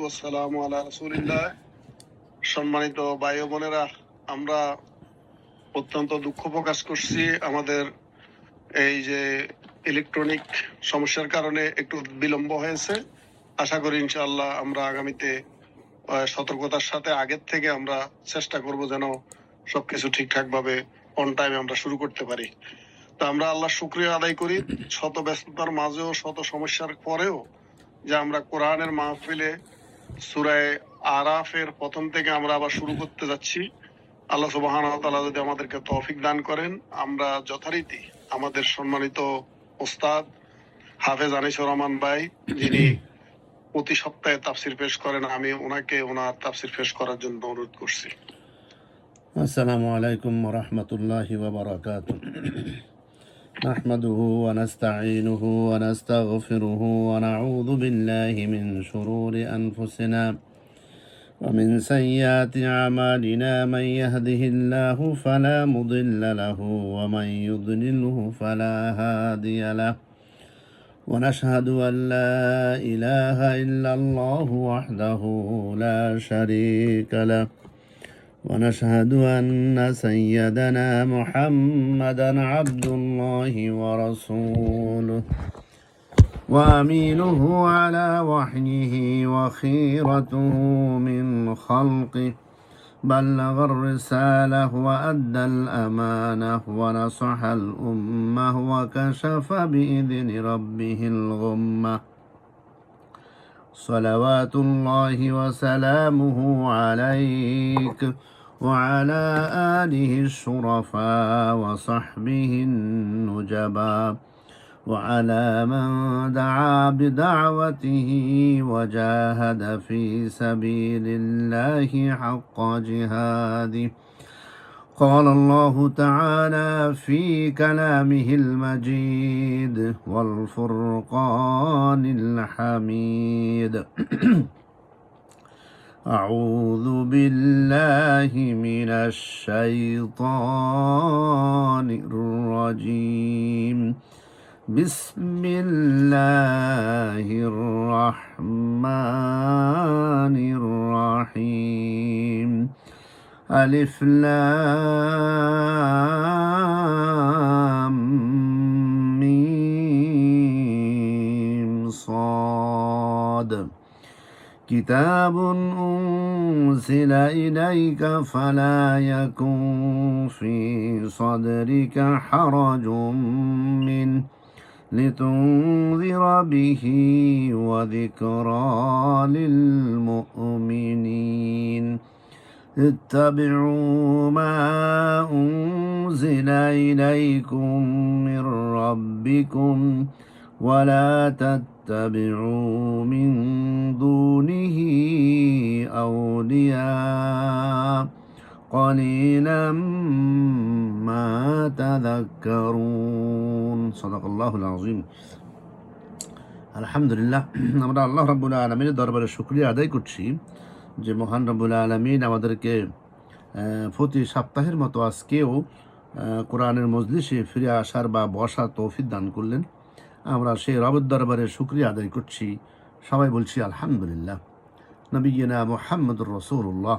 ওয়াসসালামু আলা রাসূলিল্লাহ। সম্মানিত ভাই ও বোনেরা, আমরা অত্যন্ত দুঃখ প্রকাশ করছি আমাদের এই যে ইলেকট্রনিক সমস্যার কারণে একটু বিলম্ব হয়েছে। আশা করি ইনশাআল্লাহ আমরা আগামীতে সতর্কতার সাথে আগের থেকে আমরা চেষ্টা করব যেন সবকিছু ঠিকঠাক ভাবে অন টাইমে আমরা শুরু করতে পারি। তো আমরা আল্লাহ শুকরিয়া আদায় করি, শত ব্যস্ততার মাঝেও শত সমস্যার পরেও যে আমরা কোরআনের মাহফিলে সূরা আরাফের প্রথম থেকে আমরা আবার শুরু করতে যাচ্ছি। আল্লাহ সুবহানাহু ওয়া তাআলা যদি আমাদেরকে তৌফিক দান করেন, আমরা যথারীতি আমাদের সম্মানিত ওস্তাদ হাফেজ আনিসুর রহমান ভাই, যিনি প্রতি সপ্তাহে তাফসির পেশ করেন, আমি ওনাকে ওনার তাফসির পেশ করার জন্য অনুরোধ করছি। السلام عليكم ورحمة الله وبركاته. نحمده ونستعينه ونستغفره ونعوذ بالله من شرور أنفسنا ومن سيئات أعمالنا. من يهده الله فلا مضل له ومن يضلله فلا هادي له. ونشهد أن لا إله إلا الله وحده لا شريك له. ونشهد أن سيدنا محمدا عبد الله ورسوله وأمينه على وحيه وخيرته من خلقه. بلغ الرسالة وأدى الأمانة ونصح الأمة وكشف بإذن ربه الغمة. صلوات الله وسلامه عليك وعلى آله الشرفاء وصحبه النجباء وعلى من دعا بدعوته وجاهد في سبيل الله حق جهاده. قال الله تعالى في كلامه المجيد والفرقان الحميد. أعوذ بالله من الشيطان الرجيم. بسم الله الرحمن الرحيم. ألف لام ميم صاد. كتاب أنزل إليك فلا يكن في صدرك حرج منه لتنذر به وذكرى للمؤمنين. اتبعوا ما أنزل إليكم من ربكم ولا تتبعوا من دونه أولياء قليلا ما تذكرون. صدق الله العظيم. আলহামদুলিল্লাহ, আমরা আল্লাহ রাব্বুল আলামিনের দরবারে শুকরিয়া আদায় করছি যে মহান রব্বুল আলামিন আমাদেরকে প্রতি সপ্তাহের মতো আজকেও কোরআনের মজলিসে ফিরে আসার বা বসার তৌফিক দান করলেন। আমরা সেই রবের দরবারে শুকরিয়া আদায় করছি। সবাই বলছি আলহামদুলিল্লাহ। নবিয়িনা মুহাম্মদুর রাসূলুল্লাহ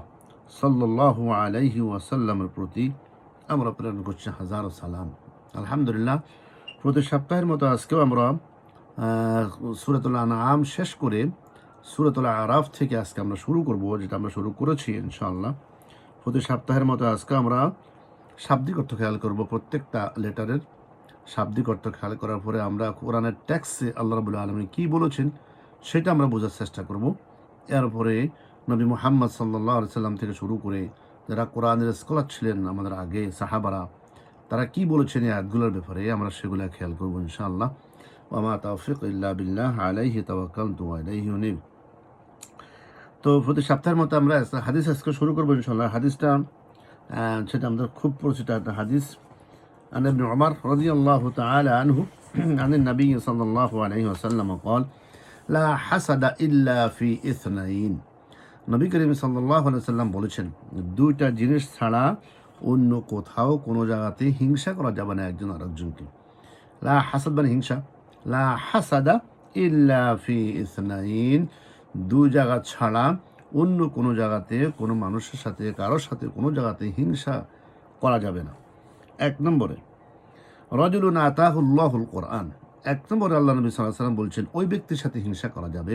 সাল্লাল্লাহু আলাইহি ওয়াসাল্লামের প্রতি আমরা প্রেরণ করছি হাজারো সালাম। আলহামদুলিল্লাহ, প্রতি সপ্তাহের মতো আজকেও আমরা সূরাতুল আনআম শেষ করে সূরাতুল আরাফ থেকে আজকে আমরা শুরু করব, যেটা আমরা শুরু করেছি ইনশাআল্লাহ। প্রতি সপ্তাহের মতো আজকে আমরা শাব্দিক অর্থ খেয়াল করব, প্রত্যেকটা লেটারের শাব্দিক অর্থ খেয়াল করার পরে আমরা কোরআনের টেক্সটে আল্লাহ রাব্বুল আলামিন কী বলেছেন সেটা আমরা বোঝার চেষ্টা করব। এরপরে নবী মুহাম্মদ সাল্লাল্লাহু আলাইহি সাল্লাম থেকে শুরু করে যারা কোরআনের স্কলার ছিলেন আমাদের আগে সাহাবারা, তারা কি বলেছেন এই আয়াতগুলোর ব্যাপারে আমরা সেগুলো খেয়াল করব ইনশাআল্লাহ। ওয়া মা তাওফিক ইল্লা বিল্লাহ আলাইহি তাওয়াক্কালতু ওয়া ইলাইহি উনীব। তো প্রতি সপ্তাহের মতো আমরা হাদিস আজকে শুরু করবো ইনশাআল্লাহ। হাদিসটা সেটা আমাদের খুব পরিচিত একটা হাদিস। عن ابن عمر رضي الله تعالى عنه عن النبي صلى الله عليه وسلم قال لا حسد إلا في اثنين. নবী করিম সাল্লাল্লাহু আলাইহি ওয়াসাল্লাম বলেছেন, দুইটা জিনিস ছাড়া অন্য কোথাও কোনো জায়গাতে হিংসা করা যাবে না একজন আরেকজনকে। লা হাসাদ মানে হিংসা, লা হাসাদা ইল্লা ফি ইসনাইন, দুই জায়গা ছাড়া অন্য কোনো জায়গাতে কোনো মানুষের সাথে কারোর সাথে কোনো জায়গাতে হিংসা করা যাবে না। এক নম্বরে রজুলুন আতাহুল্লাহুল কোরআন, এক নম্বরে আল্লাহ নবী সাল্লাল্লাহু আলাইহি ওয়াসাল্লাম বলছেন ওই ব্যক্তির সাথে হিংসা করা যাবে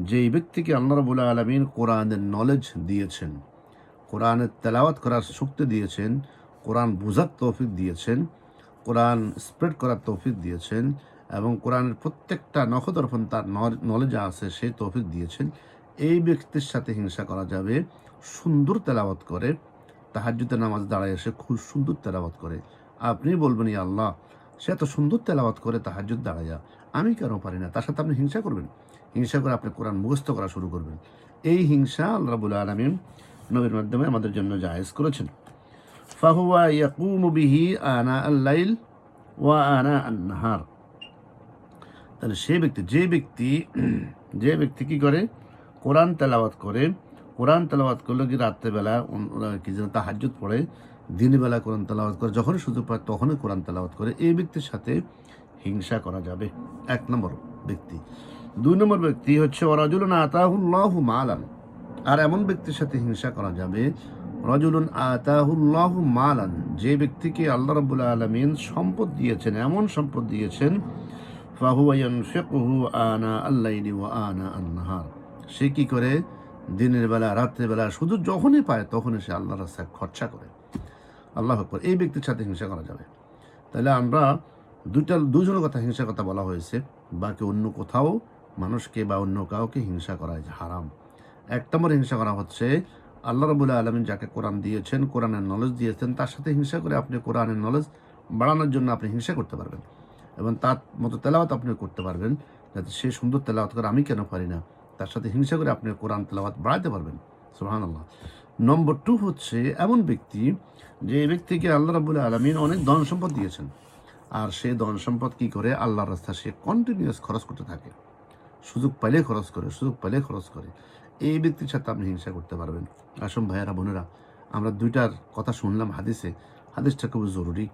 যেই ব্যক্তিকে আল্লাহ রাব্বুল আলামিন কোরআনের নলেজ দিয়েছেন, কোরআনের তেলাওয়াত করার শক্তি দিয়েছেন, কোরআন বোঝার তৌফিক দিয়েছেন, কোরআন স্প্রেড করার তৌফিক দিয়েছেন এবং কোরআনের প্রত্যেকটা নখদর্পণ তার নলেজ আছে সেই তৌফিক দিয়েছেন। এই ব্যক্তির সাথে হিংসা করা যাবে সুন্দর তেলাওয়াত করে, তাহাজ্জুদের নামাজ দাঁড়ায় এসে খুব সুন্দর তেলাওয়াত করে। আপনি বলবেন ইয়া আল্লাহ, সে এত সুন্দর তেলাওয়াত করে তাহাজ্জুদ দাঁড়াইয়া, আমি কেন পারি না? তার সাথে আপনি হিংসা করবেন, হিংসা করে আপনি কোরআন মুখস্থ করা শুরু করবেন। এই হিংসা আল্লাহ রাব্বুল আলামিন নবীর মাধ্যমে আমাদের জন্য জায়েজ করেছেন। ফাহুয়া ইয়াকুমু বিহি আনা আল-লাইল ওয়া আনা আন-নাহার, তাহলে যে ব্যক্তি কি করে? কোরআন তেলাওয়াত করে। কোরআন তেলাওয়াত করলে কি রাত্রেবেলা কি যেন তাহাজ্জুদ পড়ে, দিনের বেলা কোরআন তেলাওয়াত করে, যখনই সুযোগ পায় তখনই কোরআন তেলাওয়াত করে। এই ব্যক্তির সাথে হিংসা করা যাবে, এক নম্বর ব্যক্তি। দুই নম্বর ব্যক্তি হচ্ছে ওয়ারাজুলুন আতাহুল্লাহু মালান, আর এমন ব্যক্তির সাথে হিংসা করা যাবে রজুলুন আতাহুল্লাহু মালান, যে ব্যক্তিকে আল্লাহ রাব্বুল আলামিন সম্পদ দিয়েছেন, এমন সম্পদ দিয়েছেন ফাহুয়া ইয়ানফিকুহু আনা আল-লাইলি ওয়া আনা আন-নাহার, সে কি করে? দিনের বেলা রাত্রের বেলা শুধু যখনই পায় তখনই সে আল্লাহর রাস্তায় খরচা করে। আল্লাহু আকবার। এই ব্যক্তির সাথে হিংসা করা যাবে। তাহলে আমরা দুজনের কথা হিংসার কথা বলা হয়েছে, বাকি অন্য কোথাও মানুষকে বা অন্য কাউকে হিংসা করা হারাম। এক নম্বর হিংসা করা হচ্ছে আল্লাহ রাব্বুল আলামিন যাকে কোরআন দিয়েছেন, কোরআনের নলেজ দিয়েছেন, তার সাথে হিংসা করে আপনি কোরআনের নলেজ বাড়ানোর জন্য আপনি হিংসা করতে পারবেন এবং তার মতো তেলাওয়াত আপনি করতে পারবেন, যাতে সে সুন্দর তেলাওয়াত করে আমি কেন পারি না, তার সাথে হিংসা করে আপনি কোরআন তেলাওয়াত বাড়াতে পারবেন। সুবহানাল্লাহ। নম্বর 2 হচ্ছে এমন ব্যক্তি যে ব্যক্তিকে আল্লাহ রাব্বুল আলামিন অনেক ধন সম্পদ দিয়েছেন, আর সে ধন সম্পদ কি করে? আল্লাহর রাস্তায় সে কন্টিনিউয়াস খরচ করতে থাকে, সুযোগ পাইলে খরচ করে। এই ব্যক্তির সাথে আপনি হিংসা করতে পারবেন। আসুন ভাইয়েরা বোনেরা, আমরা দুইটার কথা শুনলাম হাদিসটা খুব জরুরি,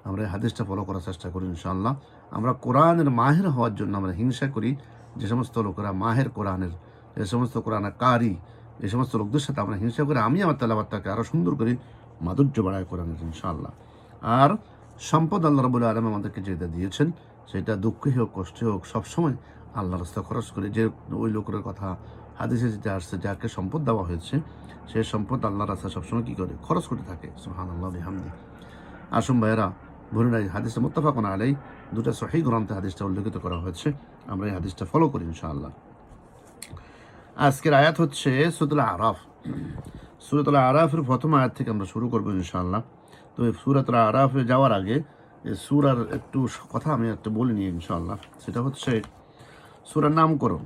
আমরা এই হাদিসটা ফলো করার চেষ্টা করি ইনশাআল্লাহ। আমরা কোরআনের মাহের হওয়ার জন্য আমরা হিংসা করি, যে সমস্ত লোকেরা মাহের কোরআনের, যে সমস্ত কোরআনের কারি, এই সমস্ত লোকদের সাথে আমরা হিংসা করে আমি আমার তেলাওয়াতটাকে আরও সুন্দর করি, মাধুর্য বাড়ায় কোরআনের ইনশাআল্লাহ। আর সম্পদ আল্লাহ রাব্বুল আলামিন আমাদেরকে যেটা দিয়েছেন সেটা দুঃখে হোক কষ্টে হোক সবসময় আল্লাহর রাস্তায় খরচ করি। যে ওই লোকের কথা হাদিসে যেটা আসছে, যাকে সম্পদ দেওয়া হয়েছে সে সম্পদ আল্লাহর রাস্তায় সবসময় কি করে? খরচ করতে থাকে। সুবহানাল্লাহ বিহামদি। আসুন ভাইয়েরা বোনেরা, এই হাদিসটা মুত্তাফাকুন আলাইহি, দুটো সহিহ গ্রন্থে হাদিসটা উল্লেখিত করা হয়েছে, আমরা এই হাদিসটা ফলো করি ইনশাআল্লাহ। আজকের আয়াত হচ্ছে সূরাতুল আরাফ। সূরাতুল আরাফের প্রথম আয়াত থেকে আমরা শুরু করবো ইনশাআল্লাহ। তো এই সূরাতুল আরাফে যাওয়ার আগে এই সূরার একটু কথা আমি একটু বলে নিই ইনশাআল্লাহ। সেটা হচ্ছে সূরার নামকরণ।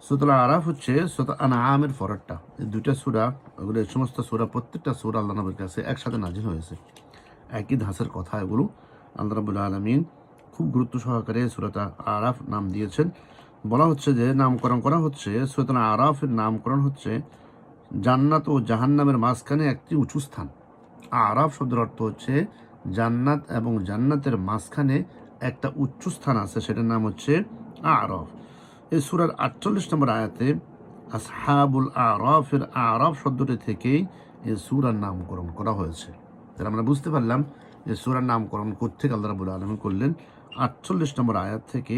সূরাতুল আরাফ হচ্ছে সূরা আনআমের পরেরটা। এই দুইটা সূরা, ওগুলো এই সমস্ত সূরা, প্রত্যেকটা সূরা আল্লাহ নবীর কাছে একসাথে নাজিল হয়েছে, একই ধাঁচের কথা এগুলো। আল্লাহ রাব্বুল আলামিন খুব গুরুত্ব সহকারে সূরাতুল আরাফ নাম দিয়েছেন। বলা হচ্ছে যে নামকরণ করা হচ্ছে, সূরাতুল আরাফের নামকরণ হচ্ছে জান্নাত ও জাহান্নামের মাঝখানে একটি উঁচু স্থান। আরাফ শব্দের অর্থ হচ্ছে জান্নাত এবং জান্নাতের মাঝখানে একটা উচ্চ স্থান আছে, সেটার নাম হচ্ছে আরাফ। এই সূরার 48 নম্বর আয়াতে আসহাবুল আরাফের আরাফ শব্দটি থেকেই এই সূরার নামকরণ করা হয়েছে। তাহলে আমরা বুঝতে পারলাম যে সূরার নামকরণ কোত্থেকে আল্লাহ রাব্বুল আলামিন করলেন। 48 নম্বর আয়াত থেকে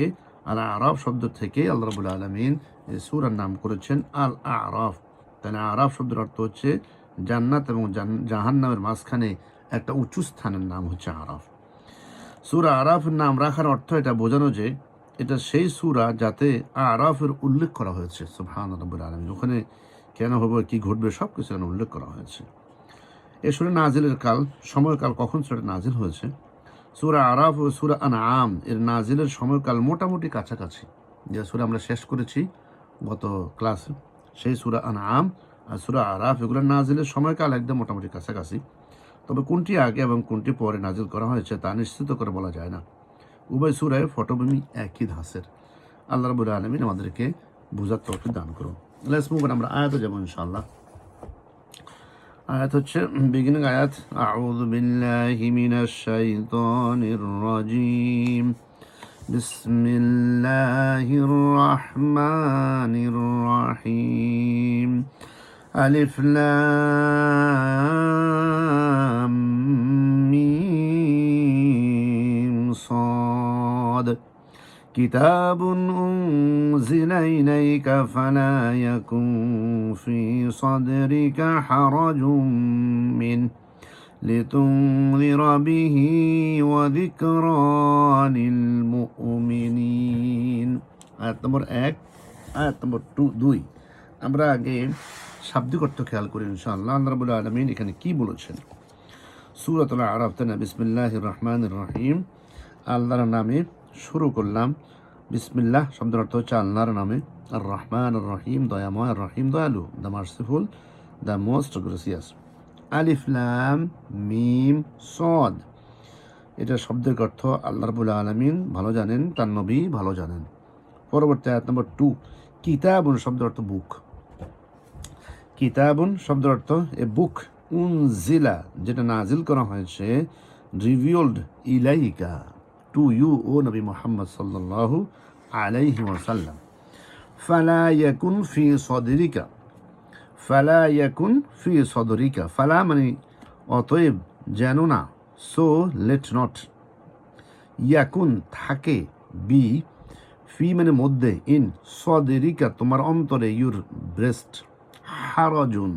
আল আরাফ শব্দ থেকে আল্লাহ রাব্বুল আলামিন এই সূরার নাম করেছেন আল আরাফ। তাহলে আরাফ শব্দের অর্থ হচ্ছে জান্নাত এবং জাহান্নামের মাঝখানে একটা উঁচু স্থানের নাম হচ্ছে আরাফ। সূরা আরাফের নাম রাখার অর্থ এটা বোঝানো যে এটা সেই সূরা যাতে আরাফের উল্লেখ করা হয়েছে। সুবহান রাব্বুল আলামিন। ওখানে কেন হবে, কি ঘটবে, সব কিছু এখানে উল্লেখ করা হয়েছে। এই সূরা নাজিলের সময়কাল কখন সেটা নাজিল হয়েছে? সূরা আরাফ ও সূরা আনআম এর নাজিলের সময়কাল মোটামুটি কাছাকাছি। যে সূরা আমরা শেষ করেছি গত ক্লাসে, সেই সূরা আনআম আর সূরা আরাফ এগুলোর নাজিলের সময়কাল একদম মোটামুটি কাছাকাছি। তবে কোনটি আগে এবং কোনটি পরে নাজিল করা হয়েছে তা নিশ্চিত করে বলা যায় না। উভয় সূরায় পটভূমি একই ধাঁচের। আল্লাহ রাব্বুল আলামিন আমাদেরকে বুঝার তৌফিক দান করুন। লেটস মুভ অন, আমরা আয়াতে যাব ইনশাআল্লাহ। আয়াত হচ্ছে বিগিনিং আয়াত, আউযু বিল্লাহি মিনাশ শাইতানির রাজীম, বিসমিল্লাহির রহমানির রহিম। আলিফ লাম মিম সাদ। كتاب أنزل إليك فلا يكن في صدرك حرج منه لتنذر به وذكرى للمؤمنين। আয়াত নম্বর 1, আয়াত নম্বর 2। আমরা আগে শাব্দিক অর্থ খেয়াল করি ইনশাআল্লাহ। আল্লাহ রাব্বুল আলামিন এখানে কি বলেছেন? সূরাতুল আরাফ থেকে বিসমিল্লাহির রহমানির রহিম, আল্লাহর নামে শুরু করলাম। বিসমিল্লাহ শব্দের অর্থ হচ্ছে আল্লাহর নামে। আর রহমান আর রহিম দয়াময়, আর রহিম দয়ালু, the merciful, the most gracious. আলিফ লাম মিম সদ, এটা শব্দের অর্থ আল্লাহ রাব্বুল আলামিন ভালো জানেন, তার নবী ভালো জানেন। পরবর্তী আয়াত নম্বর 2, কিতাবুন শব্দের অর্থ বুক। কিতাবুন শব্দের অর্থ এ বুক। উনজিলা যেটা নাজিল করা হয়েছে, রিভিউলড ইলাইকা টু ইউ, ও নবী মুহাম্মদ সাল্লাল্লাহু আলাইহি ওয়াসাল্লাম। ফালা ইয়াকুন ফি সদরিকা, ফালা ইয়াকুন ফি সদরিকা, ফালা মানে অতএব যেন না, সো লেট নট, ইয়াকুন থাকে, বি ফি মানে মধ্যে, ইন সদরিকা তোমার অন্তরে, ইউর ব্রেস্ট, হারাজুন,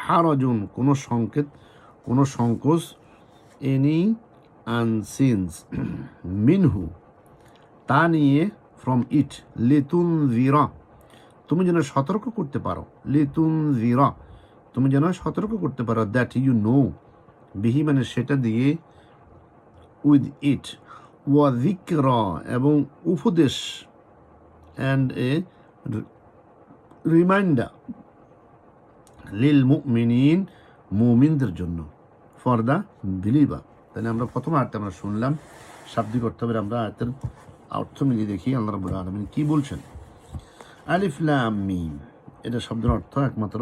হারাজুন কোনো সংকেত, কোনো সংকোচ, এনি আনসিনস, মিনহু তা নিয়ে, ফ্রম ইট, লিতুন জিরা তুমি যেন সতর্ক করতে পারো, লিতুন জিরা তুমি যেন সতর্ক করতে পারো, দ্যাট ইউ নো, বিহি মানে সেটা দিয়ে, উইথ ইট, ওয়া যিকরা এবং উপদেশ, অ্যান্ড এ রিমাইন্ডার, লিল মুমিনিন মুমিনদের জন্য, ফর দ্য বিলিভার। তাহলে আমরা প্রথম আয়াতটা আমরা শুনলাম, শাব্দিক অর্থ হবে আমরা আয়াতের অর্থ মিলিয়ে দেখি আল্লাহ রাব্বুল আলামিন কি বলছেন। আলিফ লাম মিম, এটা শব্দের অর্থ একমাত্র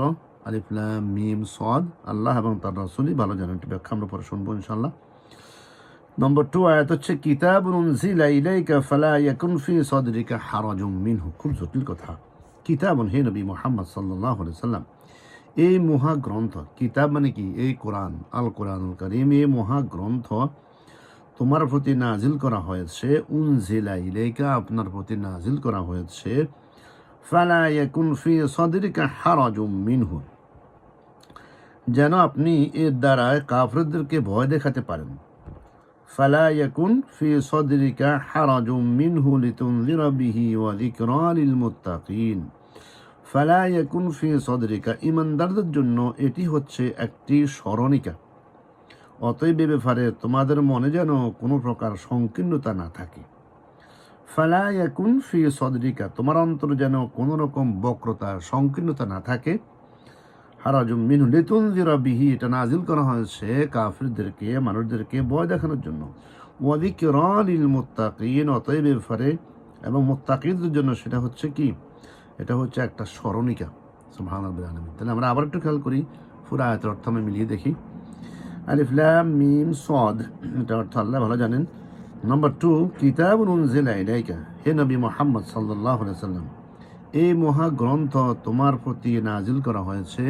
আলিফ লাম মিম সাদ, আল্লাহ এবং তার রাসূলই ভালো জানেন। এটি ব্যাখ্যা আমরা পরে শুনবো ইনশাআল্লাহ। নম্বর 2 আয়াত হচ্ছে কিতাবুন উনজিলা ইলাইকা ফালা ইয়াকুন ফি সাদরিকা হারাজুম মিনহু। খুব জটিল কথা। কিতাবুন, হে নবী মুহাম্মদ সাল্লাল্লাহু আলাইহি সাল্লাম, এই মহাগ্রন্থ, কিতাব মানে কি? এই কোরআন, আল কোরআনুল কারীম, এই মহাগ্রন্থ তোমার প্রতি নাজিল করা হয়েছে, উনজিলা ইলাইকা আপনার প্রতি নাজিল করা হয়েছে, ফালা ইয়াকুন ফি সাদরিকা হারাজুম মিনহু যেন আপনি এর দ্বারা কাফিরদেরকে ভয় দেখাতে পারেন। ফালা ইয়াকুন ফি সাদরিকা হারাজুম মিনহু লিতুনযিরা বিহি ওয়া যিকরা লিল মুত্তাকিন। ফালা ইয়াকুন ফি সাদরিকা, ঈমানদারদের জন্য এটি হচ্ছে একটি স্মরণিকা, অতএব এ ব্যাপারে তোমাদের মনে যেন কোনো প্রকার সংকীর্ণতা না থাকে। ফালা ইয়াকুন ফি সাদরিকা, তোমার অন্তরে যেন কোনো রকম বক্রতা, সংকীর্ণতা না থাকে। হারাজুম মিনহু লিতুনযিরা বিহি, এটা নাজিল করা হয়েছে কাফিরদেরকে, মানুষদেরকে ভয় দেখানোর জন্য। ওয়া যিকরা লিল মুত্তাকিন, অতএব এ ব্যাপারে এবং মুত্তাকিনদের জন্য সেটা হচ্ছে কি? এটা হচ্ছে একটা স্মরণিকা। সুবহানাল্লাহ আলামিন। তাহলে আমরা আবার একটু খেয়াল করি, পুরো আয়াতের অর্থ আমরা মিলিয়ে দেখি। আলিফ লাম মিম সাদ, এটা অর্থ আল্লাহ ভালো জানেন। নম্বর 2, কিতাবুন উনজিলা ইলাইকা, হে নবী মুহাম্মদ সাল্লাল্লাহু আলাইহি সাল্লাম, এই মহাগ্রন্থ তোমার প্রতি নাজিল করা হয়েছে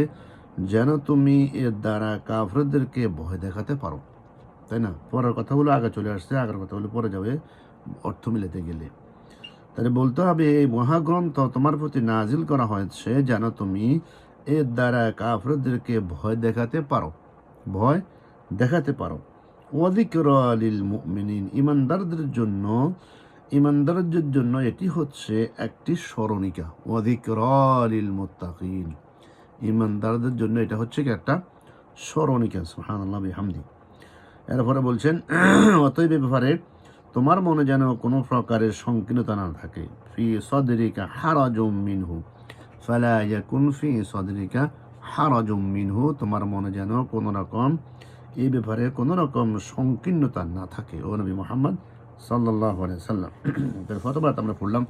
যেন তুমি এর দ্বারা কাফিরদেরকে ভয় দেখাতে পারো। তাই না? পরের কথাগুলো আগে চলে আসছে, আগের কথাগুলো পরে যাবে অর্থ মিলাতে গেলে। তাহলে বলতে হবে এই মহাগ্রন্থ তোমার প্রতি নাজিল করা হয়েছে যেন তুমি এর দ্বারা কাফিরদেরকে ভয় দেখাতে পারো, ভয় দেখাতে পারো। ওয়া যিকরা লিল মুমিনিন, ঈমানদারদের জন্য, ঈমানদারদের জন্য এটি হচ্ছে একটি স্মরণিকা। ওয়া যিকরা লিল মুত্তাকিন, ঈমানদারদের জন্য এটা হচ্ছে কি? একটা স্মরণিকা। সুবহানাল্লাহ বিহামদি। এরপরে বলছেন অতএব ব্যাপারে তোমার মনে যেন কোনো প্রকারের সংকীর্ণতা না থাকে। ফি সাদরিকা হারাজুম মিনহু, ফালা ইয়াকুন ফি সাদরিকা হারাজুম মিনহু, তোমার মনে যেন কোনো রকম এই ব্যাপারে কোনো রকম সংকীর্ণতা না থাকে, ও নবী মুহাম্মদ সাল্লাল্লাহু আলাইহি সাল্লাম। প্রথমবার আমরা পড়লাম।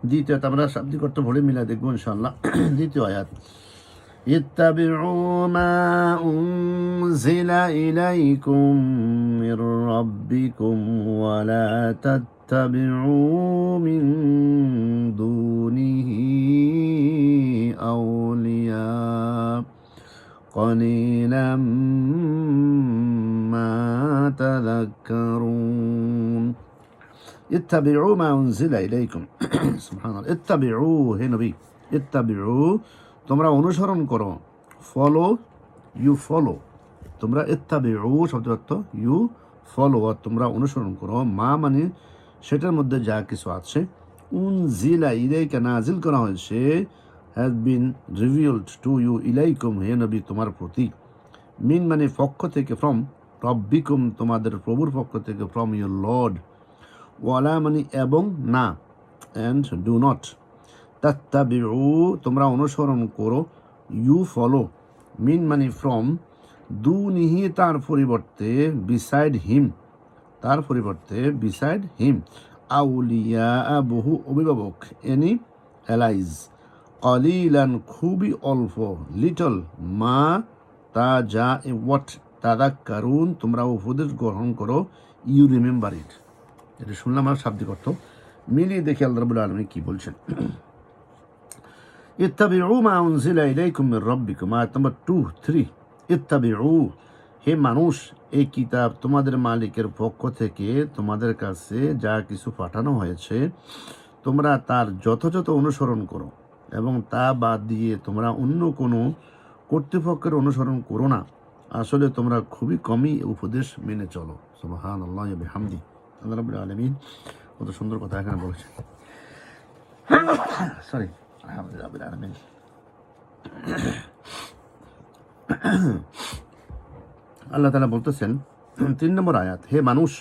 দ্বিতীয়ত আমরা শাব্দিক অর্থ ভরে মিলা দেখবো ইনশাআল্লাহ। দ্বিতীয় আয়াত, اتبعوا ما أنزل إليكم من ربكم ولا تتبعوا من دونه أولياء قليلا ما تذكرون اتبعوا ما أنزل إليكم سبحان الله اتبعوا হে নবী اتبعوا তোমরা অনুসরণ করো ফলো ইউ ফলো তোমরা ইত্তাবিউ শব্দের অর্থ ইউ ফলো আর তোমরা অনুসরণ করো মা মানে সেটার মধ্যে যা কিছু আছে উনজিলা ইলাইকা নাজিল করা হয়েছে has been revealed to you ইলাইকুম হে নবী তোমার প্রতি মিন মানে পক্ষ থেকে ফ্রম রব্বিকুম তোমাদের প্রভুর পক্ষ থেকে ফ্রম ইউর লর্ড ওয়ালা মানে এবং না অ্যান্ড ডু নট তাত্তাবিউ তোমরা অনুসরণ করো ইউ ফলো মিন মানে ফ্রম দুনিহি তার পরিবর্তে বিসাইড হিম তার পরিবর্তে বিসাইড হিম আউলিয়া বহু অভিভাবক এনি অ্যালাইজ কলিলান খুবই অল্প লিটল মা তা যা এ ওয়াট তাদা কারুন তোমরা উপদেশ গ্রহণ করো ইউ রিমেম্বার ইট এটা শুনলাম আর শাব্দিক অর্থ মিলিয়ে দেখি আল্লাহ রাব্বুল আলামিন কি বলছেন ইত্তাবিউ মা উনজিলা ইলাইকুম মির রাব্বিকুম আয়াত নাম্বার 2 3 ইত্তাবিউ হে মানুষ এই কিতাব তোমাদের মালিকের পক্ষ থেকে তোমাদের কাছে যা কিছু পাঠানো হয়েছে তোমরা তার যথাযথ অনুসরণ করো এবং তা বাদ দিয়ে তোমরা অন্য কোনো কর্তৃপক্ষের অনুসরণ করো না আসলে তোমরা খুবই কমই উপদেশ মেনে চলো সুবহানাল্লাহি ওয়া বিহামদি আল্লাহ রাব্বুল আলামিন কত সুন্দর কথা এখানে বলেছেন সরি আলহামদুলিল্লাহ রাব্বিল আলামিন আল্লাহ তাআলা বলতেছেন 3 নম্বর আয়াত হে মানুষ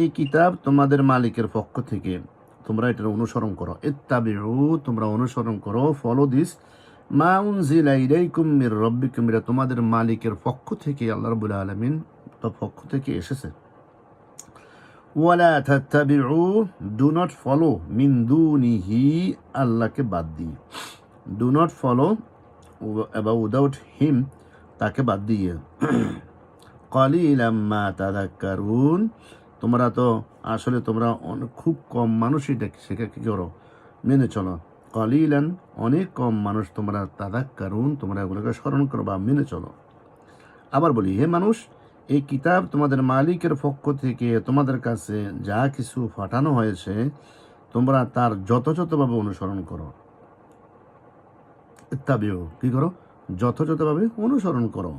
এই কিতাব তোমাদের মালিকের পক্ষ থেকে তোমরা এটার অনুসরণ করো ইত্তাবিউ তোমরা অনুসরণ করো ফলো দিস মা উনজিলা ইলাইকুম মির রাব্বিকুম এটা তোমাদের মালিকের পক্ষ থেকে আল্লাহ রাব্বুল আলামিন তার পক্ষ থেকে এসেছে ওয়ালা তাত্তাবিউ ডু নট ফলো মিন দুনিহি আল্লাহকে বাদ দিয়ে ডু নট ফলো উইদাউট হিম তাকে বাদ দিয়ে কলিলাম মা তাযাক্কারুন তোমরা তো আসলে তোমরা খুব কম মানুষ এটা সেটা কী করো মেনে চলো কলিলান অনেক কম মানুষ তোমরা তাযাক্কারুন তোমরা এগুলোকে স্মরণ করো বা মেনে চলো আবার বলি হে মানুষ এই কিতাব তোমাদের মালিকের পক্ষ থেকে তোমাদের কাছে যা কিছু পাঠানো হয়েছে তোমরা তার যথাযথভাবে অনুসরণ করো ইত্তাবিউ কি করো যথাযথভাবে অনুসরণ করো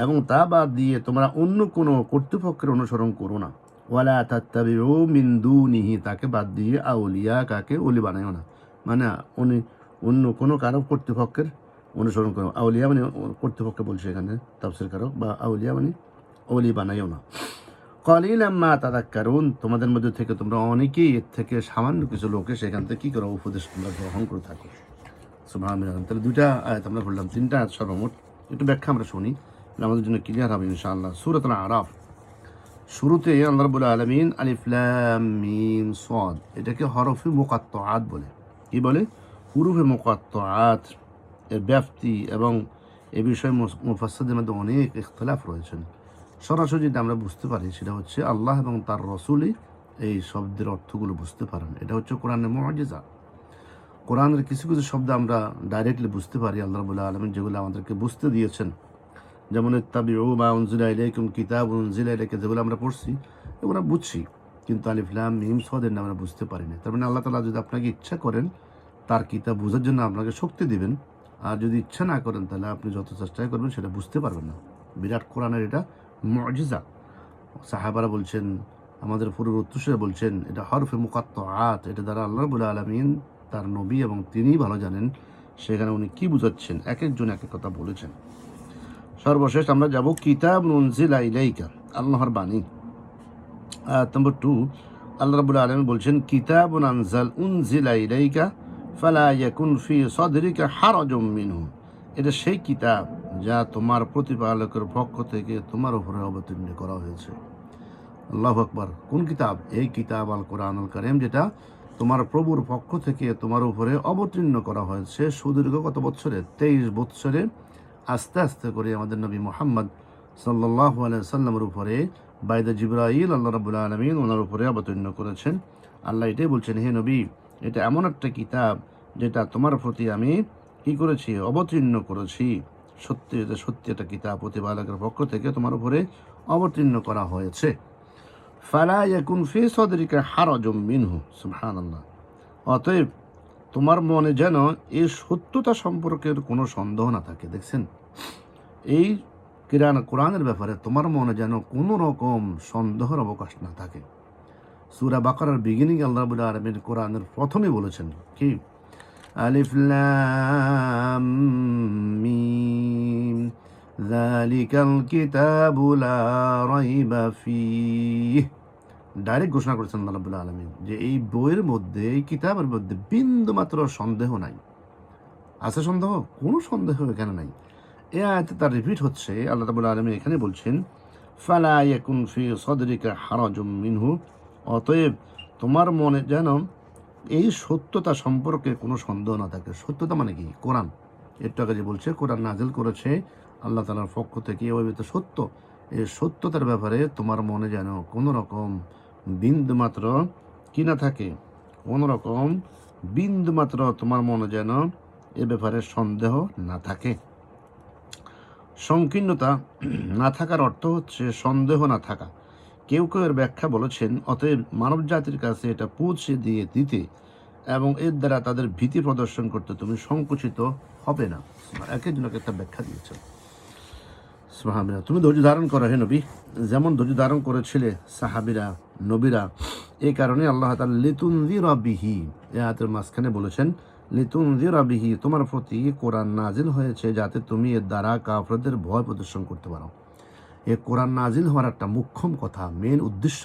এবং তা বাদ দিয়ে তোমরা অন্য কোনো কর্তৃপক্ষের অনুসরণ করো না ওয়ালা তাত্তাবিউ মিন দুনিহি তাকে বাদ দিয়ে আউলিয়া কাকে ওলি বানাইও না মানে উনি অন্য কোনো কারো কর্তৃপক্ষের অনুসরণ করো আউলিয়া মানে কর্তৃপক্ষ বলছে এখানে তাফসীর কারক বা আউলিয়া মানে ওলি বানাইও না কলিলাম মা তাযাক্কারুন তোমাদের মধ্যে থেকে তোমরা অনেকেই এর থেকে সামান্য কিছু লোকে সেখান থেকে কী করো উপদেশ তোমরা গ্রহণ করে থাকো সুবহানাল্লাহ তাহলে 2টা আয়াত আমরা বললাম 3টা আয়াত সর্বমোট একটু ব্যাখ্যা আমরা শুনি আমাদের জন্য ক্লিয়ার হবে ইনশাআল্লাহ সূরাতুল আরাফ শুরুতে আল্লাহ রাব্বুল আলামিন আলিফ লাম মিম সাদ এটাকে হরফে মুকাত্তাআত বলে কি বলে হুরুফে মুকাত্তাআত এর ব্যাপ্তি এবং এ বিষয়ে মুফাসসিরদের মধ্যে অনেক ইখতিলাফ রয়েছে সরাসরি যেটা আমরা বুঝতে পারি সেটা হচ্ছে আল্লাহ এবং তার রসুলই এই শব্দের অর্থগুলো বুঝতে পারেন এটা হচ্ছে কোরআনের মুআজিজা কোরআনের কিছু কিছু শব্দ আমরা ডাইরেক্টলি বুঝতে পারি আল্লাহ রাব্বুল আলামিন যেগুলো আমাদেরকে বুঝতে দিয়েছেন যেমন ইত্তাবিউ মা উনজিলা ইলাইকুম কিতাবুন উনজিলা ইলাইকা যেগুলো আমরা পড়ছি এগুলো বুঝছি কিন্তু আলিফ লাম মিম সাদের আমরা বুঝতে পারি না তার মানে আল্লাহ তাআলা যদি আপনাকে ইচ্ছা করেন তার কিতাব বোঝার জন্য আপনাকে শক্তি দিবেন আর যদি ইচ্ছা না করেন তাহলে আপনি যত চেষ্টাই করবেন সেটা বুঝতে পারবেন না বিরাট কোরআনের এটা মুআজিজা সাহাবারা বলছেন আমাদের পূর্বপুরুষরা বলছেন এটা হরফে মুকাত্তাআত এটা দ্বারা আল্লাহ রাব্বুল আলামিন তার নবী এবং তিনিই ভালো জানেন সেখানে উনি কি বুঝাচ্ছেন এক একজন এক এক কথা বলেছেন সর্বশেষ আমরা যাব কিতাব উনজিলা ইলাইকা আল্লাহর বাণী আয়াত নম্বর 2 আল্লাহ রাব্বুল আলামিন বলছেন কিতাবুন উনজিলা ইলাইকা ফালা ইয়াকুন ফি সাদরিকা হারাজুম মিনহু এটা সেই কিতাব যা তোমার প্রতিপালকের পক্ষ থেকে তোমার উপরে অবতীর্ণ করা হয়েছে আল্লাহু আকবার কোন কিতাব এই কিতাব আল কোরআনুল কারীম যেটা তোমার প্রভুর পক্ষ থেকে তোমার উপরে অবতীর্ণ করা হয়েছে সুদীর্ঘ কত বছরে? 23 বছরে আস্তে আস্তে করে আমাদের নবী মুহাম্মদ সাল্লাল্লাহু আলাইহি সাল্লামের উপরে বাইদা জিবরাইল আল্লাহ রাব্বুল আলামিন ওনার উপরে অবতীর্ণ করেছেন। আল্লাহ এটাই বলছেন, হে নবী, এটা এমন একটা কিতাব যেটা তোমার প্রতি আমি কি করেছি? অবতীর্ণ করেছি। সত্যি, এটা সত্যি একটা কিতাব প্রতিপালকের পক্ষ থেকে তোমার উপরে অবতীর্ণ করা হয়েছে। ফালা ইয়াকুন ফি সাদরিকা হারাজুম মিনহু, সুবহানাল্লাহ। অতএব তোমার মনে যেন এই সত্যতা সম্পর্কের কোনো সন্দেহ না থাকে। দেখছেন, এই কোরআনের ব্যাপারে তোমার মনে যেন কোনো রকম সন্দেহের অবকাশ না থাকে। সূরা বাকারার বিগিনিং আল্লাহ রাব্বুল আলামিন কোরআনের প্রথমে বলেছেন কি? আলিফ লাম মিম যালিকাল কিতাবু লা রাইবা ফীহ। ডাইরেক্ট ঘোষণা করেছেন আল্লাহ রাব্বুল আলামিন যে এই বইয়ের মধ্যে, এই কিতাবের মধ্যে বিন্দু মাত্র সন্দেহ নাই। আছে সন্দেহ? কোনো সন্দেহ এখানে নাই। এ আয়াতে তার রিপিট হচ্ছে। আল্লাহ রাব্বুল আলামিন এখানে বলছেন, ফালা ইয়াকুন ফি সাদরিকা হারাজুম মিনহু, অতএব তোমার মনে যেন এই সত্যতা সম্পর্কে কোনো সন্দেহ না থাকে। সত্যতা মানে কি? কোরআন। একটু আগে যে বলছে কোরআন নাজিল করেছে আল্লাহ তাআলার পক্ষ থেকে, ওই তো সত্য। এই সত্যতার ব্যাপারে তোমার মনে যেন কোনো রকম বিন্দু মাত্র কি না থাকে, কোনো রকম বিন্দু মাত্র তোমার মনে যেন এ ব্যাপারে সন্দেহ না থাকে। সংকীর্ণতা না থাকার অর্থ হচ্ছে সন্দেহ না থাকা। কেউ কেউ এর ব্যাখ্যা বলেছেন, অতএব মানব জাতির কাছে এটা পৌঁছে দিয়ে দিতে এবং এর দ্বারা তাদের ভীতি প্রদর্শন করতে তুমি সংকুচিত হবে না। একের জন্য একটা ব্যাখ্যা দিয়েছেন। সুবহানাল্লাহ। তুমি ধৈর্য ধারণ করো হে নবী, যেমন ধৈর্য ধারণ করেছিলে সাহাবীরা, নবীরা। এই কারণে আল্লাহ তাআলা লিতুনযিরা বিহি, এই আয়াতের মাঝখানে বলেছেন লিতুনযিরা বিহি, তোমার প্রতি কোরআন নাজিল হয়েছে যাতে তুমি এর দ্বারা কাফেরদের ভয় প্রদর্শন করতে পারো। এই কোরআন নাজিল হওয়ার একটা মুখ্যম কথা, মেন উদ্দেশ্য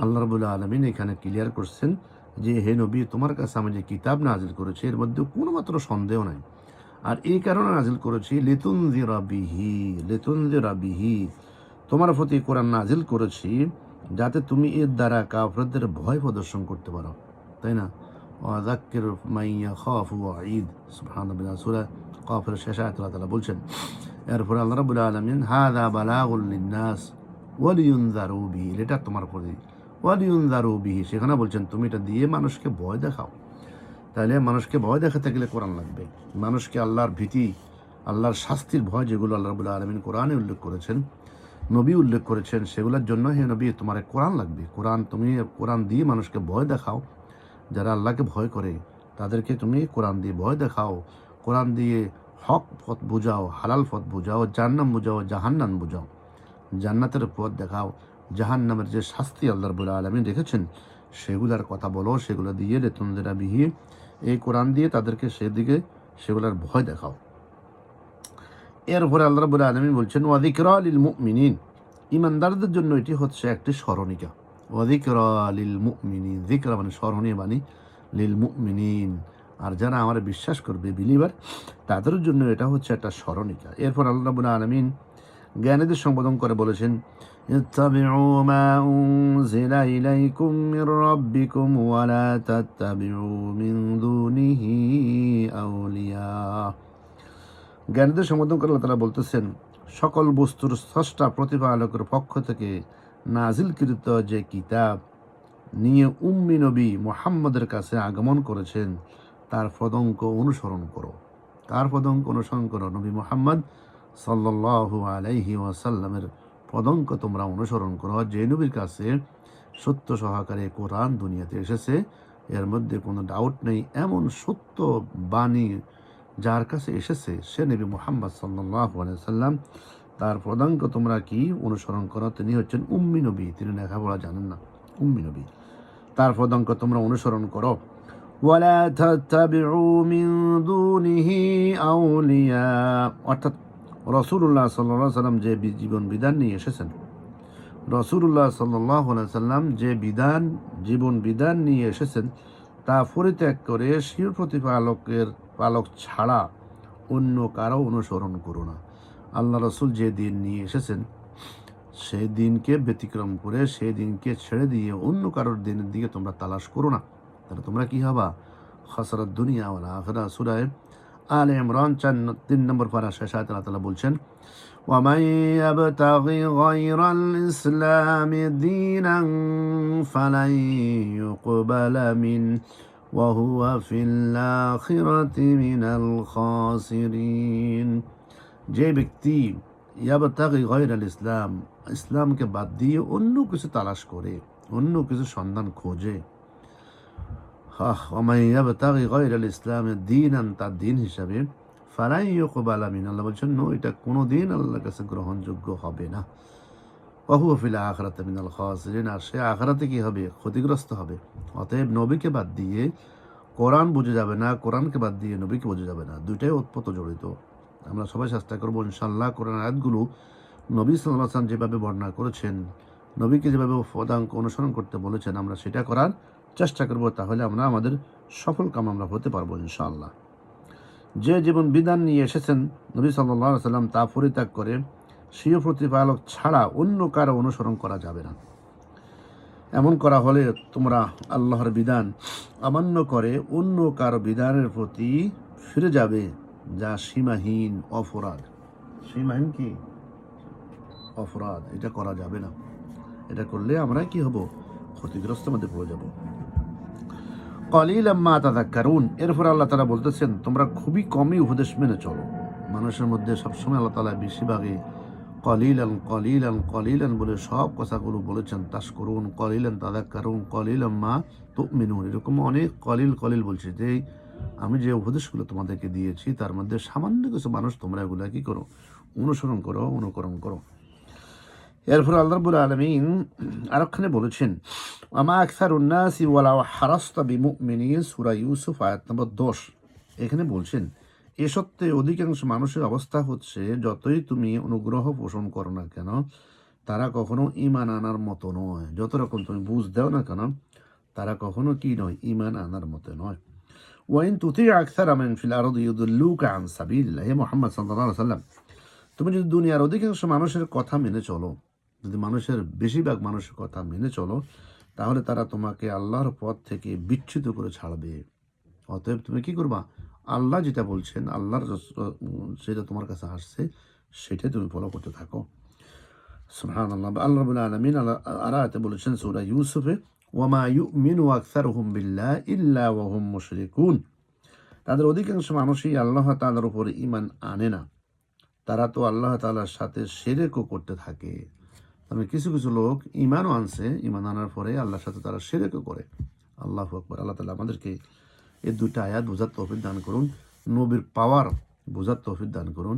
আল্লাহ রাব্বুল আলামিন এখানে ক্লিয়ার করছেন যে হে নবী, তোমার কাছে আমি যে কিতাব নাজিল করেছি এর মধ্যে কোনো মাত্র সন্দেহ নাই। আর এই কারণে নাজিল করেছি লিতুনযিরা বিহি, লিতুনযিরা বিহি, তোমার প্রতি কোরআন নাজিল করেছি যাতে তুমি এর দ্বারা কাফেরদের ভয় প্রদর্শন করতে পারো, তাই না? ওয়াযাক্কির মান ইয়াখাফু ওয়াঈদ, সুবহানাল্লাহ। সূরা কাফের শেষ আয়াতে আল্লাহ তাআলা বলছেন। এরপরে আল্লাহ রাব্বুল আলামিন হাযা বালাগুল লিন্নাস ওয়া লিয়ুনযারু বিহি, এটা তোমার প্রতি ওয়া লিয়ুনযারু বিহি, সেখানে বলছেন তুমি এটা দিয়ে মানুষকে ভয় দেখাও। তাহলে মানুষকে ভয় দেখাতে গেলে কোরআন লাগবে। মানুষকে আল্লাহর ভীতি, আল্লাহর শাস্তির ভয়, যেগুলো আল্লাহ রাব্বুল আলামিন কোরআনে উল্লেখ করেছেন, নবী উল্লেখ করেছেন, সেগুলোর জন্য হে নবী তোমার কোরআন লাগবে। কোরআন, তুমি কোরআন দিয়ে মানুষকে ভয় দেখাও। যারা আল্লাহকে ভয় করে তাদেরকে তুমি কোরআন দিয়ে ভয় দেখাও। কোরআন দিয়ে হক পথ বুঝাও, হালাল পথ বুঝাও, জান্নাম বুঝাও, জাহান্নাম বুঝাও। জান্নাতের পথ দেখাও, জাহান্নামের যে শাস্তি আল্লাহ রাব্বুল আলামিন রেখেছেন সেগুলার কথা বলো। সেগুলো দিয়ে লিতুনযিরা বিহি, এই কোরআন দিয়ে তাদেরকে সেদিকে সেগুলার ভয় দেখাও। এরপরে আল্লাহ রাব্বুল আলামিন বলছেন ওয়া যিকরা লিল মুমিনিন, ঈমানদারদের জন্য এটি হচ্ছে একটি স্মরণিকা। ওয়া যিকরা লিল মুমিনিন, যিকরা মানে স্মরণীয় বাণী, লিল মুমিনিন, আর যারা আমার বিশ্বাস করবে, বিলিভার, তাদের জন্য এটা হচ্ছে একটা স্মরণিকা। এরপর আল্লাহ রাব্বুল আলামিন জ্ঞানীদের সম্বোধন করে বলেছেন ইত্তাবিউ মা উনজিলা ইলাইকুম মির রাব্বিকুম ওয়া লা তাত্তাবিউ মিন দুনিহি আউলিয়া। জ্ঞানীদের সম্বোধন করে আল্লাহ তাআলা বলতেছেন, সকল বস্তুর স্রষ্টা প্রতিপালকের পক্ষ থেকে নাজিলকৃত যে কিতাব নিয়ে উম্মি নবী মুহাম্মদের কাছে আগমন করেছেন তার পদঙ্ক অনুসরণ করো। তার পদঙ্ক অনুসরণ করো, নবী মুহাম্মদ সাল্লাল্লাহু আলাইহি ওয়াসাল্লামের পদঙ্ক তোমরা অনুসরণ করো, যে নবীর কাছে সত্য সহকারে কোরআন দুনিয়াতে এসেছে। এর মধ্যে কোনো ডাউট নেই, এমন সত্য বাণী যার কাছে এসেছে সে নবী মুহাম্মদ সাল্লাল্লাহু আলাইহি ওয়াসাল্লাম। তার পদাঙ্ক তোমরা কি অনুসরণ করো? তিনি হচ্ছেন উম্মি নবী, তিনি লেখাপড়া জানেন না, উম্মি নবী। তার পদাঙ্ক তোমরা অনুসরণ করো। ওয়ালা তাত্তাবিউ মিন দুনিহি আউলিয়া, অর্থাৎ রাসূলুল্লাহ সাল্লাল্লাহু আলাইহি ওয়াসাল্লাম যে জীবন বিধান নিয়ে এসেছেন, রাসূলুল্লাহ সাল্লাল্লাহু আলাইহি ওয়াসাল্লাম যে জীবন বিধান নিয়ে এসেছেন তা পরিত্যাগ করে শির প্রতিপালকের পালক ছাড়া অন্য কারো অনুসরণ করো না। আল্লাহ রাসূল যে দিন নিয়ে এসেছেন সেই দিনকে ব্যতিক্রম করে, সেই দিনকে ছেড়ে দিয়ে অন্য কারোর দিনের দিকে তোমরা তালাশ করো না। তাহলে তোমরা কি হবা? খাসারাত দুনিয়া ওয়াল আখিরা। সূরা আলে ইমরান 3 নম্বর পারা শেষ আয়াতে আল্লাহ তাআলা বলছেন, ومن يبتغي غير الإسلام دينا فلن يقبل منه وهو في الآخرة من الخاسرين। যে ব্যক্তি ইয়াবতাগি গায়রাল ইসলাম, ইসলামকে বাদ দিয়ে অন্য কিছু তালাশ করে, অন্য কিছু সন্ধান খোঁজে, ওমাই ইয়াবতাগি গায়রাল ইসলামে দীনান, তার দিন হিসাবে, ফালাই ইউকবাল মিন, আল্লাহ বলছেন নো, এটা কোনোদিন আল্লাহর কাছে গ্রহণযোগ্য হবে না। ওয়া হুয়া ফিল আখিরাতি মিনাল খাসিরিন, আর সে আখিরাতে কি হবে? ক্ষতিগ্রস্ত হবে। অতএব নবীকে বাদ দিয়ে কোরআন বুঝে যাবে না, কোরআনকে বাদ দিয়ে নবীকে বুঝে যাবে না, দুইটাই ওতপ্রোত জড়িত। আমরা সবাই চেষ্টা করবো ইনশাআল্লাহ কোরআন আয়াতগুলো নবী সাল্লাল্লাহু আলাইহি ওয়াসাল্লাম যেভাবে বর্ণনা করেছেন, নবীকে যেভাবে পদাঙ্ক অনুসরণ করতে বলেছেন, আমরা সেটা করার চেষ্টা করব। তাহলে আমরা আমাদের সফল কাম আমরা হতে পারবো ইনশাআল্লাহ। যে জীবন বিধান নিয়ে এসেছেন নবী সাল্লাল্লাহু আলাইহি ওয়াসাল্লাম, তা পরিত্যাগ করে স্বীয় প্রতিপালক ছাড়া অন্য কারো অনুসরণ করা যাবে না। এমন করা হলে তোমরা আল্লাহর বিধান অমান্য করে অন্য কারো বিধানের প্রতি ফিরে যাবে, যা সীমাহীন অপরাধ। সীমাহীন কি? অপরাধ। এটা করা যাবে না। এটা করলে আমরা কি হব? ক্ষতিগ্রস্ত মধ্যে পড়ে যাব। কলিলাম মা তাযাক্কারুন, এরপর আল্লাহ তাআলা বলতেছেন তোমরা খুবই কমই উপদেশ মেনে চলো। মানুষের মধ্যে সবসময় আল্লাহ তাআলা বেশিরভাগই কলিলান কলিলান কলিলান বলে সব কথাগুলো বলেছেন। তাশকুরুন, কলিলান তাযাক্কারুন, কলিলাম মা তুমিনুন, এরকম অনেক কলিল কলিল বলছে যে আমি যে উপদেশগুলো তোমাদেরকে দিয়েছি তার মধ্যে সামান্য কিছু মানুষ তোমরা এগুলা কি করো? অনুসরণ করো, অনুকরণ করো। এরপর আল্লাহ রাব্বুল আলামিন আরেকখানে বলেছেন, আমা আকসারুন নাসি ওয়ালাউ হারাসতা বিমুমিনিন, সূরা ইউসুফ আয়াত নম্বর 10। এখানে বলছেন এ সত্ত্বে অধিকাংশ মানুষের অবস্থা হচ্ছে, যতই তুমি অনুগ্রহ পোষণ করো না কেন, তারা কখনো ঈমান আনার মতো নয়। যত রকম তুমি বুঝ দাও না কেন, তারা কখনো কি নয়? ঈমান আনার মতো নয়। ওয়াইন তুতি আকসারা মান ফিল আরদি ইউদিল্লুকা আন সাবিলিল্লাহ, হে মুহাম্মদ সাল্লাল্লাহু আলাইহি ওয়াসাল্লাম, তুমি যদি দুনিয়ার অধিকাংশ মানুষের কথা মেনে চলো, যদি মানুষের বেশিরভাগ মানুষের কথা মেনে চলো, তাহলে তারা তোমাকে আল্লাহর পথ থেকে বিচ্যুত করে ছাড়বে। অতএব তুমি কি করবা? আল্লাহ যেটা বলছেন, আল্লাহর যেটা তোমার কাছে আসছে, সেটাই তুমি ফলো করতে থাকো। সুবহানাল্লাহ। আল্লাহ রাব্বুল আলামিন আয়াতে বলেছেন সূরা ইউসুফে, ওয়ামা ইউমিনু আকসারুহুম বিল্লাহি ইল্লা ওয়া হুম মুশরিকুন, তাদের অধিকাংশ মানুষই আল্লাহ তাআলার উপর ঈমান আনে না, তারা তো আল্লাহ তাআলার সাথে শিরকও করতে থাকে। তবে কিছু কিছু লোক ঈমানও আনছে, ঈমান আনার পরে আল্লাহর সাথে তারা শিরকও করে। আল্লাহু আকবার। আল্লাহ তাআলা আমাদেরকে এই দুইটা আয়াত বোঝার তৌফিক দান করুন, নবীর পাওয়ার বোঝার তৌফিক দান করুন,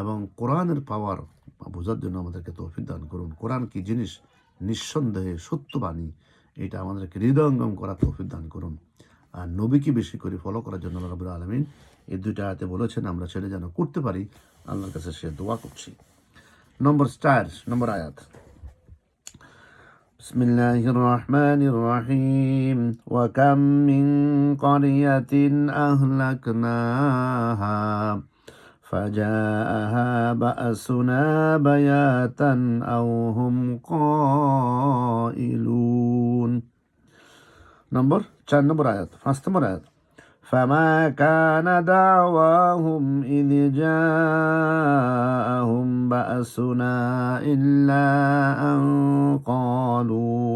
এবং কোরআনের পাওয়ার বোঝার জন্য আমাদেরকে তৌফিক দান করুন। কোরআন কি জিনিস নিঃসন্দেহে সত্যবাণী, এটা আমাদেরকে হৃদয়ঙ্গম করার তৌফিক দান করুন। আর নবীকে বেশি করে ফলো করার জন্য আল্লাহ রাব্বুল আলামিন এই দুইটা আয়াতে বলেছেন, আমরা ছেড়ে যেন করতে পারি, আল্লাহর কাছে সে দোয়া করছি। নম্বর আয়াত, বিসমিল্লাহির রহমানির রহিম, ওয়া কাম মিন ক্বরিয়াতিন আহলাকনাহা ফাজাআহা বা'সুনা বায়াতান আও হুম কাইলুন। 4 নম্বর আয়াত, 5 নম্বর আয়াত, فما كان دعواهم إذ جاءهم بأسنا إلا أن قالوا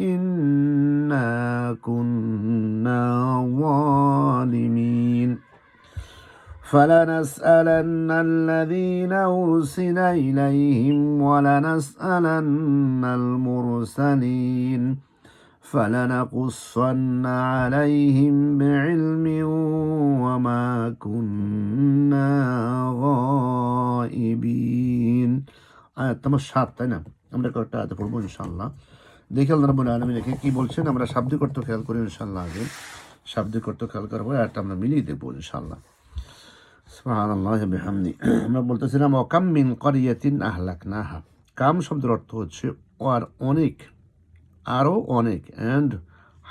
إنا كنا ظالمين فلنسألن الذين أرسل إليهم ولنسألن المرسلين فلنقصن عليهم بعلم وما كنا غائبين। আয়াত নম্বর 7, তাই না? আমরা কয়েকটা আয়াত পড়বো ইনশাআল্লাহ। দেখি আল্লাহ রাব্বুল আলামিন কি বলছেন। আমরা শাব্দিক অর্থ খেয়াল করি ইনশাআল্লাহ। আগে শাব্দিক অর্থ খেয়াল করার পরে আয়াতটা আমরা মিলিয়ে দেখবো ইনশাআল্লাহ। সুবহানাল্লাহি ওয়া বিহামদি। আমরা বলতেছিলাম ওয়া কাম মিন ক্বরিয়াতিন আহলাকনাহা। কাম শব্দের অর্থ হচ্ছে আর অনেক, আরও অনেক, অ্যান্ড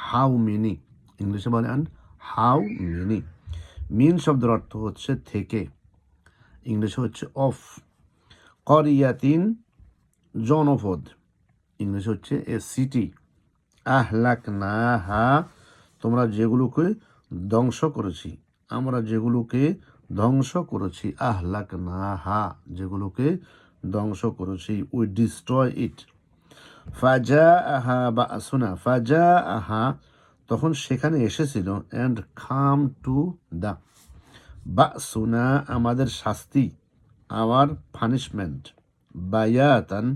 হাউ মেনি, ইংলিশে বলে অ্যান্ড হাউ মেনি। মিন শব্দের অর্থ হচ্ছে থেকে, ইংলিশে হচ্ছে অফ। ক্বরিয়াতিন জনপদ, ইংলিশ হচ্ছে এ সিটি। আহলাকনাহা, তোমরা যেগুলোকে ধ্বংস করেছি, আমরা যেগুলোকে ধ্বংস করেছি। আহলাকনাহা, যেগুলোকে ধ্বংস করেছি। উই ডিস্ট্রয় ইট। ফাজা আহা বা আসুনা, ফাজা আহা, তখন সেখানে এসেছিল। অ্যান্ড খাম টু দ্য বা সুনা, আমাদের শাস্তি, আওয়ার পানিশমেন্ট, বায়াতান,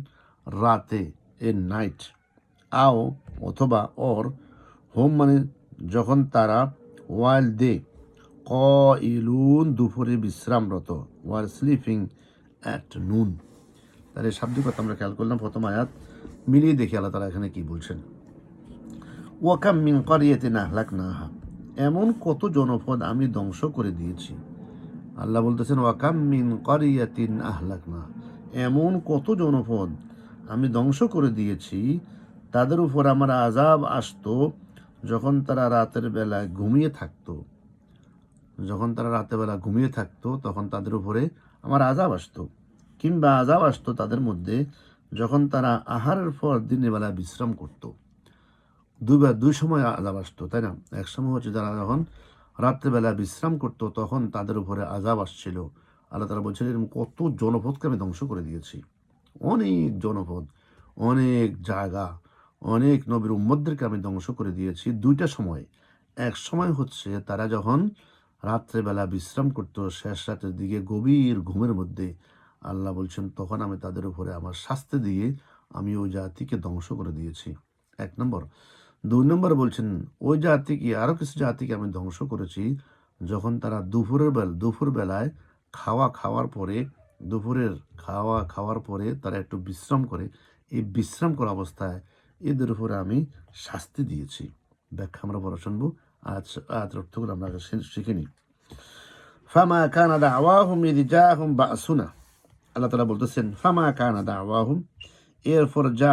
রাতে, এ নাইট, আও, অথবা, অর, হোম মানে যখন তারা, ওয়াইল দে, ক ইলুন, দুপুরে বিশ্রামরত, ওয়ার স্লিপিং অ্যাট নুন। তার এই শাব্দিক কথা আমরা খেয়াল করলাম। প্রথম আয়াত মিলিয়ে দেখি আল্লাহ তাআলা এখানে কি বলছেন। ওয়াকাম মিন ক্বরিয়াতিন আহলাকনাহা, এমন কত জনপদ আমি ধ্বংস করে দিয়েছি। আল্লাহ বলতেছেন ওয়াকাম মিন ক্বরিয়াতিন আহলাকনাহা, এমন কত জনপদ আমি ধ্বংস করে দিয়েছি, তাদের উপর আমার আযাব আসতো যখন তারা রাতের বেলায় ঘুমিয়ে থাকতো। যখন তারা রাতের বেলা ঘুমিয়ে থাকতো তখন তাদের উপরে আমার আযাব আসতো। কিংবা আযাব আসতো তাদের মধ্যে যখন তারা আহারের পর দিনের বেলা বিশ্রাম করতো। দুই সময় আযাব আসতো, তাই না? এক সময় হচ্ছে যারা যখন রাত্রেবেলা বিশ্রাম করতো তখন তাদের উপরে আযাব আসছিল। আল্লাহ তাআলা বলছেন এরকম কত জনপদকে আমি ধ্বংস করে দিয়েছি। অনেক জনপদ, অনেক জায়গা, অনেক নবীর উম্মতদেরকে আমি ধ্বংস করে দিয়েছি দুইটা সময়। এক সময় হচ্ছে তারা যখন রাত্রেবেলা বিশ্রাম করতো, শেষ রাতের দিকে গভীর ঘুমের মধ্যে, আল্লাহ বলছেন তখন আমি তাদের উপরে আমার শাস্তি দিয়ে আমি ওই জাতিকে ধ্বংস করে দিয়েছি। এক নম্বর। দুই নম্বর বলছেন ওই জাতিকে, আরও কিছু জাতিকে আমি ধ্বংস করেছি যখন তারা দুপুর বেলায় খাওয়ার পরে, দুপুরের খাওয়ার পরে তারা একটু বিশ্রাম করে। এই বিশ্রাম করা অবস্থায় এদের উপরে আমি শাস্তি দিয়েছি। ব্যাখ্যা আমরা পরে শুনবো। আয়াতের অর্থগুলো আমরা আগে শিখে নিই। ফামা কানা দাওয়াহুম ইয জাআহুম বা'সুনা, আল্লাহ তাআলা বলতেছেন ফামা কানা দাওয়াহুম, এরপর যা,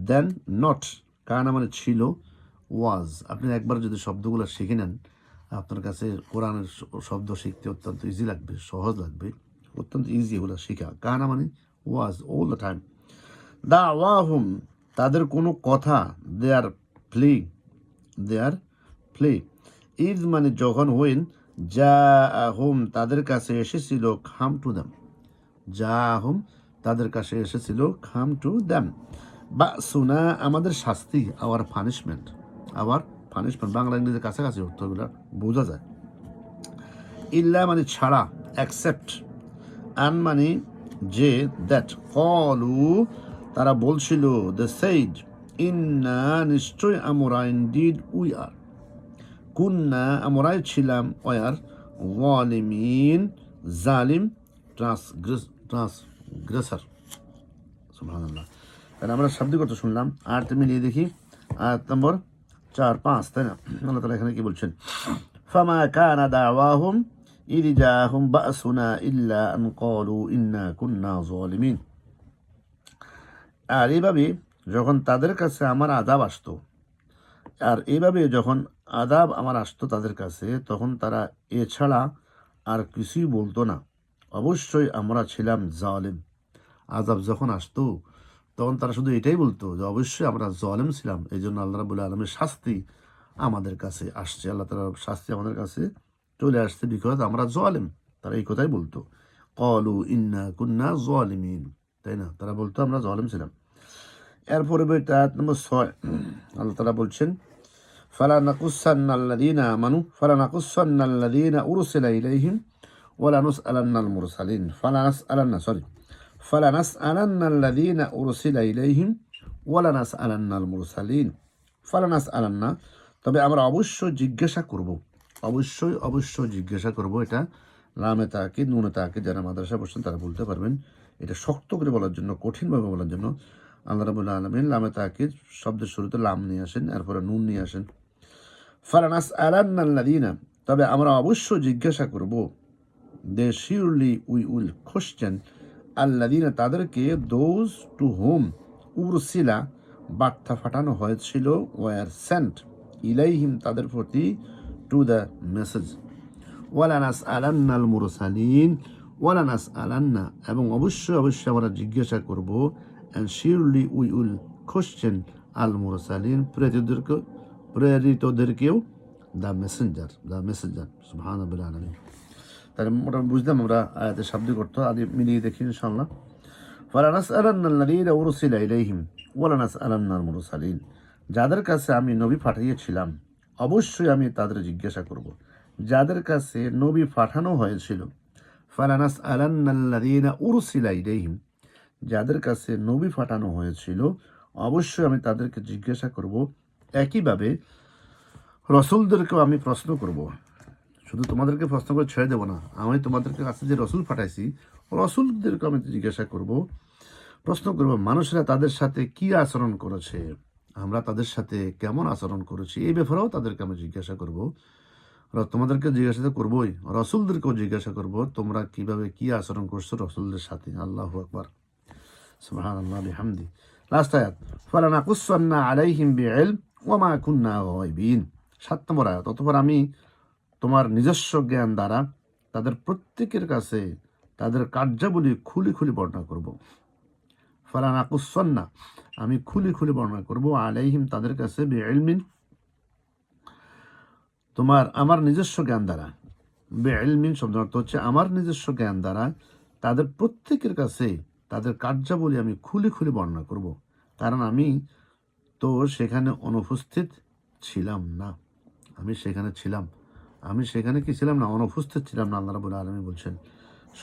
দেন নট, কানা মানে ছিল, ওয়াজ। আপনি একবার যদি শব্দগুলো শিখে নেন আপনার কাছে কোরআনের শব্দ শিখতে অত্যন্ত ইজি লাগবে, সহজ লাগবে, অত্যন্ত ইজি এগুলো শেখা। কানা মানে ওয়াজ, অল দ্য টাইম। দাওয়াহুম, তাদের কোনো কথা, দে আর প্লে। ইজ মানে যখন, হইন, জাআহুম, তাদের কাছে এসেছিল, খাম টু দ্যাম, জাআহুম, তাদের কাছে এসেছিল, খাম টু দ্যাম, বা সুনা, আমাদের শাস্তি, আওয়ার পানিশমেন্ট, বাংলা ইংরেজির কাছাকাছি অর্থগুলো বোঝা যায়। ইল্লা মানে ছাড়া, অ্যাকসেপ্ট, আন মানে যে, দ্যাট, কলু, তারা বলছিল, দ্য সেইড, ইন্না, নিশ্চয়, আমরা, ইনডিড, উই আর, কুন্না, আমরাই ছিলাম, ওয়ার, ওয়ালিমিন, জালিম, ট্রান্সগ্রেসর। সুবহানাল্লাহ। তাহলে আমরা শাব্দিক অর্থ শুনলাম, আর মিলিয়ে দেখি আয়াত নম্বর 4-5, তাই না? আল্লাহ তাআলা এখানে কি বলছেন? ফামা কানা দাওয়াহুম ইয জাআহুম বা'সুনা ইল্লা আন ক্বালু ইন্না কুন্না যালিমিন। আর এইভাবে যখন তাদের কাছে আমার আযাব আসতো, তাদের কাছে, তখন তারা এছাড়া আর কিছুই বলতো না, অবশ্যই আমরা ছিলাম জালিম। আযাব যখন আসতো তখন তারা শুধু এটাই বলতো যে অবশ্যই আমরা জালিম ছিলাম, এই জন্য আল্লাহ রাব্বুল আলামিনের শাস্তি আমাদের কাছে আসছে, আল্লাহ তাআলার শাস্তি আমাদের কাছে চলে আসছে, বিকজ আমরা জালিম। তারা এই কথাই বলতো, ক্বালু ইন্না কুন্না যালিমিন, তাই না? তারা বলতো আমরা জালিম ছিলাম। এরপরে আয়াত নম্বর 6, আল্লাহ তাআলা বলছেন ফালানাকুসান্নাল্লাযীনা উরসিলা ইলাইহিম ওয়ালানুসআলান্নাল মুরসালিন। ফালানাসআলান্নাল্লাযীনা উরসিলা ইলাইহিম ওয়ালানাসআলান্নাল মুরসালিন। ফালানাসআলান্না, তবে আমরা অবশ্যই জিজ্ঞাসা করব, অবশ্যই জিজ্ঞাসা করব। এটা লামে তাকিদ, নুনে তাকিদ, যারা মাদ্রাসা পড়ছেন তারা বলতে পারবেন। এটা শক্ত করে বলার জন্য, কঠিনভাবে বলার জন্য আল্লাহ রাব্বুল আলামিন লামে তাকিদ শব্দের শুরুতে লাম নিয়ে আসেন, এরপরে নুন নিয়ে আসেন। ফালানাসআলান্নাল্লাযীনা, তবে আমরা অবশ্যই জিজ্ঞাসা করব, দে শিওরলি উই উইল কোশ্চেন, আল্লাযীনা, তাদেরকে, দোজ টু হোম উরসিলা, বার্তা পাঠানো হয়েছিল, ওয়ার সেন্ট, ইলাইহিম, তাদের প্রতি, টু দ্য মেসেজ। ওয়ালানাসআলান্নাল মুরসালিন, ওয়ালানাসআলান্না, এবং অবশ্যই আমরা জিজ্ঞাসা করব, অ্যান্ড শিওরলি উই উইল খুঁজছেন আল মুরসালিন, প্রেরিতদেরকেও, দ্য মেসেঞ্জার সুবহানাল্লাহিল আলামিন। তাহলে মোটামুটি বুঝলাম আমরা আয়াতের শাব্দিক অর্থ আদি মিলিয়ে দেখি ইনশাআল্লাহ। ফালানাসআলান্নাল্লাযীনা উরসিলা ইলাইহিম ওয়ালানাসআলান্নাল মুরসালিন। যাদের কাছে আমি নবী পাঠিয়েছিলাম অবশ্যই আমি তাদের জিজ্ঞাসা করব। যাদের কাছে নবী পাঠানো হয়েছিল, ফালানাসআলান্নাল্লাযীনা উরসিলা ইলাইহিম, যাদের কাছে নবী পাঠানো হয়েছিল অবশ্যই আমি তাদেরকে জিজ্ঞাসা করব। একইভাবে রসুলদেরকেও আমি প্রশ্ন করব। শুধু তোমাদেরকে প্রশ্ন করে ছেড়ে দেবো না, আমি তোমাদেরকে কাছে যে রসুল পাঠাইছি রসুলদেরকে আমি জিজ্ঞাসা করব, প্রশ্ন করব মানুষেরা তাদের সাথে কি আচরণ করেছে, আমরা তাদের সাথে কেমন আচরণ করেছি, এই ব্যাপারেও তাদেরকে আমি জিজ্ঞাসা করব। তোমাদেরকে জিজ্ঞাসা করবোই, রসুলদেরকেও জিজ্ঞাসা করব তোমরা কিভাবে কি আচরণ করছো রসুলদের সাথে। আল্লাহু আকবার, সুবহানাল্লাহ বিহামদি। লাস্ট আয়াত, ফালানাকুসসান্না আলাইহিম বিইলম ওয়া মা কুন্না গায়বিন। 7 নম্বর আয়াত, অতঃপর আমি তোমার নিজস্ব জ্ঞান দ্বারা তাদের প্রত্যেকের কাছে তাদের কার্যাবলী খুলি খুলি বর্ণনা করব। ফালানাকুসসান্না, আমি খুলি খুলি বর্ণনা করব, আলাইহিম তাদের কাছে, বিইলমিন তোমার আমার নিজস্ব জ্ঞান দ্বারা, বিইলমিন শব্দের অর্থ হচ্ছে আমার নিজস্ব জ্ঞান দ্বারা তাদের প্রত্যেকের কাছে তাদের কার্যাবলী আমি খুলি খুলি বর্ণনা করব। কারণ আমি তো সেখানে অনুপস্থিত ছিলাম না। আমি সেখানে ছিলাম, আমি সেখানে কি ছিলাম না, অনুপস্থিত ছিলাম না। আল্লাহ রাব্বুল আলামিন বলছেন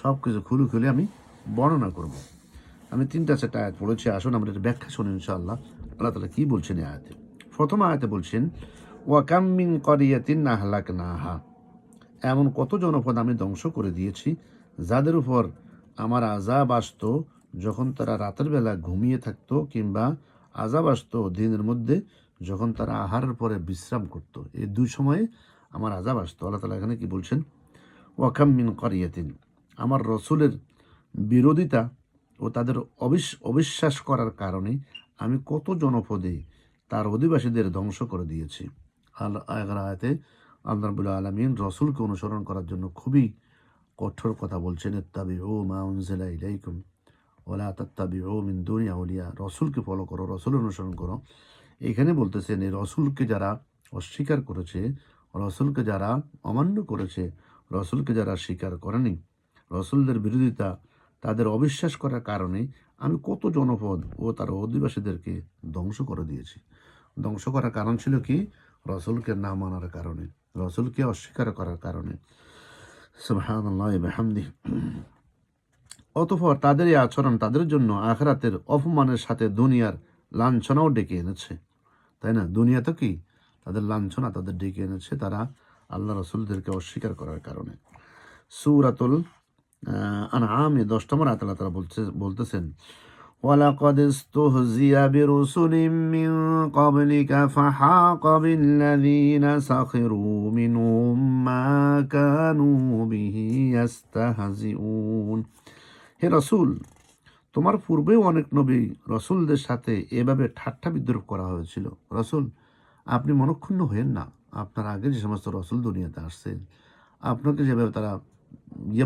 সব কিছু খুলে খুলে আমি বর্ণনা করব। আমি 3-4 আয়াত পড়েছি, আসুন আমরা এর ব্যাখ্যা শুনি ইনশাআল্লাহ। আল্লাহ তাআলা কি বলছেন এই আয়াতে। প্রথম আয়াতে বলছেন ওয়া কাম মিন ক্বরিয়াতিন আহলাকনাহা, এমন কত জনপদ আমি ধ্বংস করে দিয়েছি যাদের উপর আমার আযাব আসতো যখন তারা রাতের বেলা ঘুমিয়ে থাকতো, কিংবা আযাব আসতো দিনের মধ্যে যখন তারা আহারের পরে বিশ্রাম করত। এই দুই সময়ে আমার আযাব আসতো। আল্লাহ তাআলা এখানে কি বলছেন, ওয়া কাম মিন ক্বরিয়াতিন, আমার রসুলের বিরোধিতা ও তাদের অবিশ্বাস করার কারণে আমি কত জনপদে তার অধিবাসীদের ধ্বংস করে দিয়েছি। আয়াতে আল্লাহ রাব্বুল আলামিন রসুলকে অনুসরণ করার জন্য খুবই কঠোর কথা বলছেন। ইত্তাবিউ মা উনজিলা ইলাইকুম ওয়ালা তাত্তাবিউ মিন দুনি আউলিয়া, রসুলকে ফলো করো, রসুল অনুসরণ করো। এখানে বলতেছেন এই রসুলকে যারা অস্বীকার করেছে, রসুলকে যারা অমান্য করেছে, রসুলকে যারা স্বীকার করেনি, রসুলদের বিরোধিতা তাদের অবিশ্বাস করার কারণে আমি কত জনপদ ও তার অধিবাসীদেরকে ধ্বংস করে দিয়েছি। ধ্বংস করার কারণ ছিল কি, রসুলকে না মানার কারণে, রসুলকে অস্বীকার করার কারণে। সুবহানাল্লাহ বিহামদিহি। অতঃপর তাদের এই আচরণ তাদের জন্য আখিরাতের অপমানের সাথে দুনিয়ার লাঞ্ছনাও ডেকে এনেছে। তাই না, দুনিয়া তো কি তাদের লাঞ্ছনা তাদের ডেকে এনেছে, তারা আল্লাহ রসুলদেরকে অস্বীকার করার কারণে। সূরাতুল আনআমে 10 নম্বর আয়াতে আল্লাহ তাআলা বলতেছেন ওয়ালাকাদ ইসতুহজিয়া বিরুসুলিম মিন ক্বাবলিকা ফাহাকা বিল্লাযীনা সাখিরু মিনহুম মা কানু বিহি ইস্তাহজিউন। হে রাসূল, তোমার পূর্বেও অনেক নবী রসুলদের সাথে এভাবে ঠাট্টা বিদ্রুপ করা হয়েছিল। রসুল, আপনি মনক্ষুণ্ণ হয়েন না। আপনার আগে যে সমস্ত রসুল দুনিয়াতে আসছেন, আপনাকে যেভাবে তারা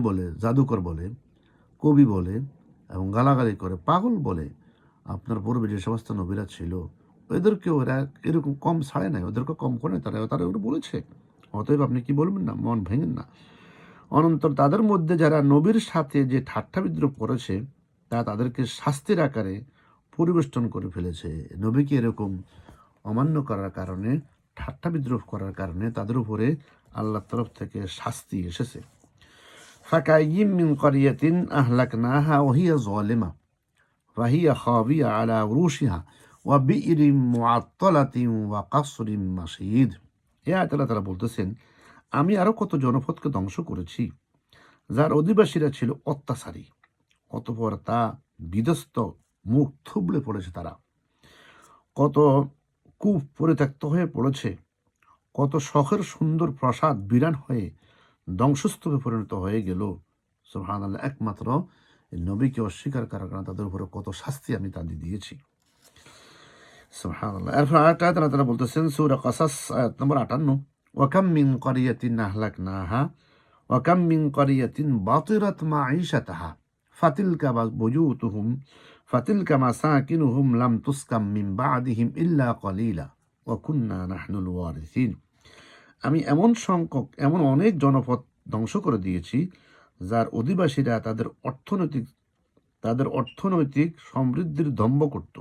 বলে, জাদুকর বলে, কবি বলে এবং গালাগালি করে, পাগল বলে, আপনার পূর্বে যে সমস্ত নবীরা ছিল ওদেরকেও ওরা এরকম কম ছাড়ে নাই, ওদেরকে কম করে তারা ওরা বলেছে। অতএব আপনি কি বলবেন না, মন ভেঙেন না। অনন্তর তাদের মধ্যে যারা নবীর সাথে যে ঠাট্টা বিদ্রুপ করেছে তা তাদেরকে শাস্তির আকারে পরিবেষ্টন করে ফেলেছে। নবীকে এরকম অমান্য করার কারণে, ঠাট্টা বিদ্রুপ করার কারণে তাদের উপরে আল্লাহর তরফ থেকে শাস্তি এসেছে। ফাকাইয়িম মিন ক্বরিয়াতিন আহলাকনাহা ওয়া হিয়া যালিমা ওয়া হিয়া খাবিয়া আলা উরুশিহা ওয়া বিইরিন মুআত্তালাতিন ওয়া কাসরিন মাশীদ। এই আয়াতে আল্লাহ তাআলা বলতেছেন, আমি আরো কত জনপদকে ধ্বংস করেছি যার অধিবাসীরা ছিল অত্যাচারী, অতঃপর তা বিধ্বস্ত, মুখ থুবড়ে পড়েছে তারা। কত কূপ পরিত্যক্ত হয়ে পড়েছে, কত শখের সুন্দর প্রাসাদ বিরান হয়ে ধ্বংসস্তূপে পরিণত হয়ে গেল। সুবহানাল্লাহ, একমাত্র নবীকে অস্বীকার করার কারণে তাদের উপরে কত শাস্তি আমি তাদের দিয়েছি। সুবহানাল্লাহ। এরপর আরেকটা আয়াত আল্লাহ তাআলা বলতেছেন, সূরা কাসাস আয়াত নম্বর 58, ওয়া কাম মিন ক্বরিয়াতিন আহলাকনাহা ওয়া কাম মিন ক্বরিয়াতিন বাতিরাত মাঈশাতাহা ফাতিলকা বুয়ুতুহুম ফাতিলকা মাসাকিনুহুম লাম তুসকাম মিন বাদিহিম ইল্লা কলিলা ওয়া কুন্না নাহনুল ওয়ারিসিন। আমি এমন অনেক জনপদ ধ্বংস করে দিয়েছি যার অধিবাসীরা তাদের অর্থনৈতিক সমৃদ্ধির দম্ভ করত,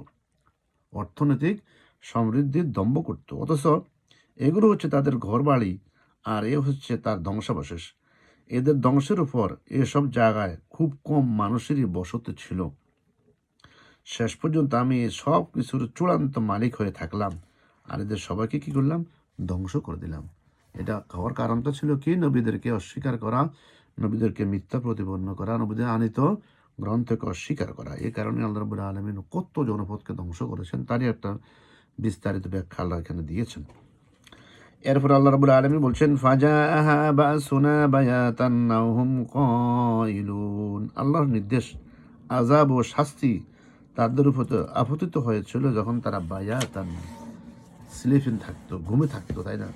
অর্থনৈতিক সমৃদ্ধির দম্ভ করত, অথচ এগুলো হচ্ছে তাদের ঘরবাড়ি, আর এ হচ্ছে তার ধ্বংসাবশেষ। এদের ধ্বংসের উপর এসব জায়গায় খুব কম মানুষেরই বসতি ছিল। শেষ পর্যন্ত আমি সব কিছুর চূড়ান্ত মালিক হয়ে থাকলাম, আর এদের সবাইকে কি করলাম? ধ্বংস করে দিলাম। এটা হওয়ার কারণটা ছিল কি? নবীদেরকে অস্বীকার করা, নবীদেরকে মিথ্যা প্রতিপন্ন করা, নবীদের আনিত গ্রন্থকে অস্বীকার করা। এই কারণে আল্লাহ রাব্বুল আলামিন কত জনপদকে ধ্বংস করেছেন তারই একটা বিস্তারিত ব্যাখ্যা আল্লাহ এখানে দিয়েছেন। এরপর আল্লাহ রাব্বুল আলামিন বলছেন, ফাজাআহা বাসুনা বায়াতান আও হুম কাইলুন। আল্লাহর নির্দেশ, আযাব ও শাস্তি তাদের উপর আপতিত হয়েছিল যখন তারা বায়াতান স্লিপিং থাকতো, ঘুমে থাকতো, তাই না?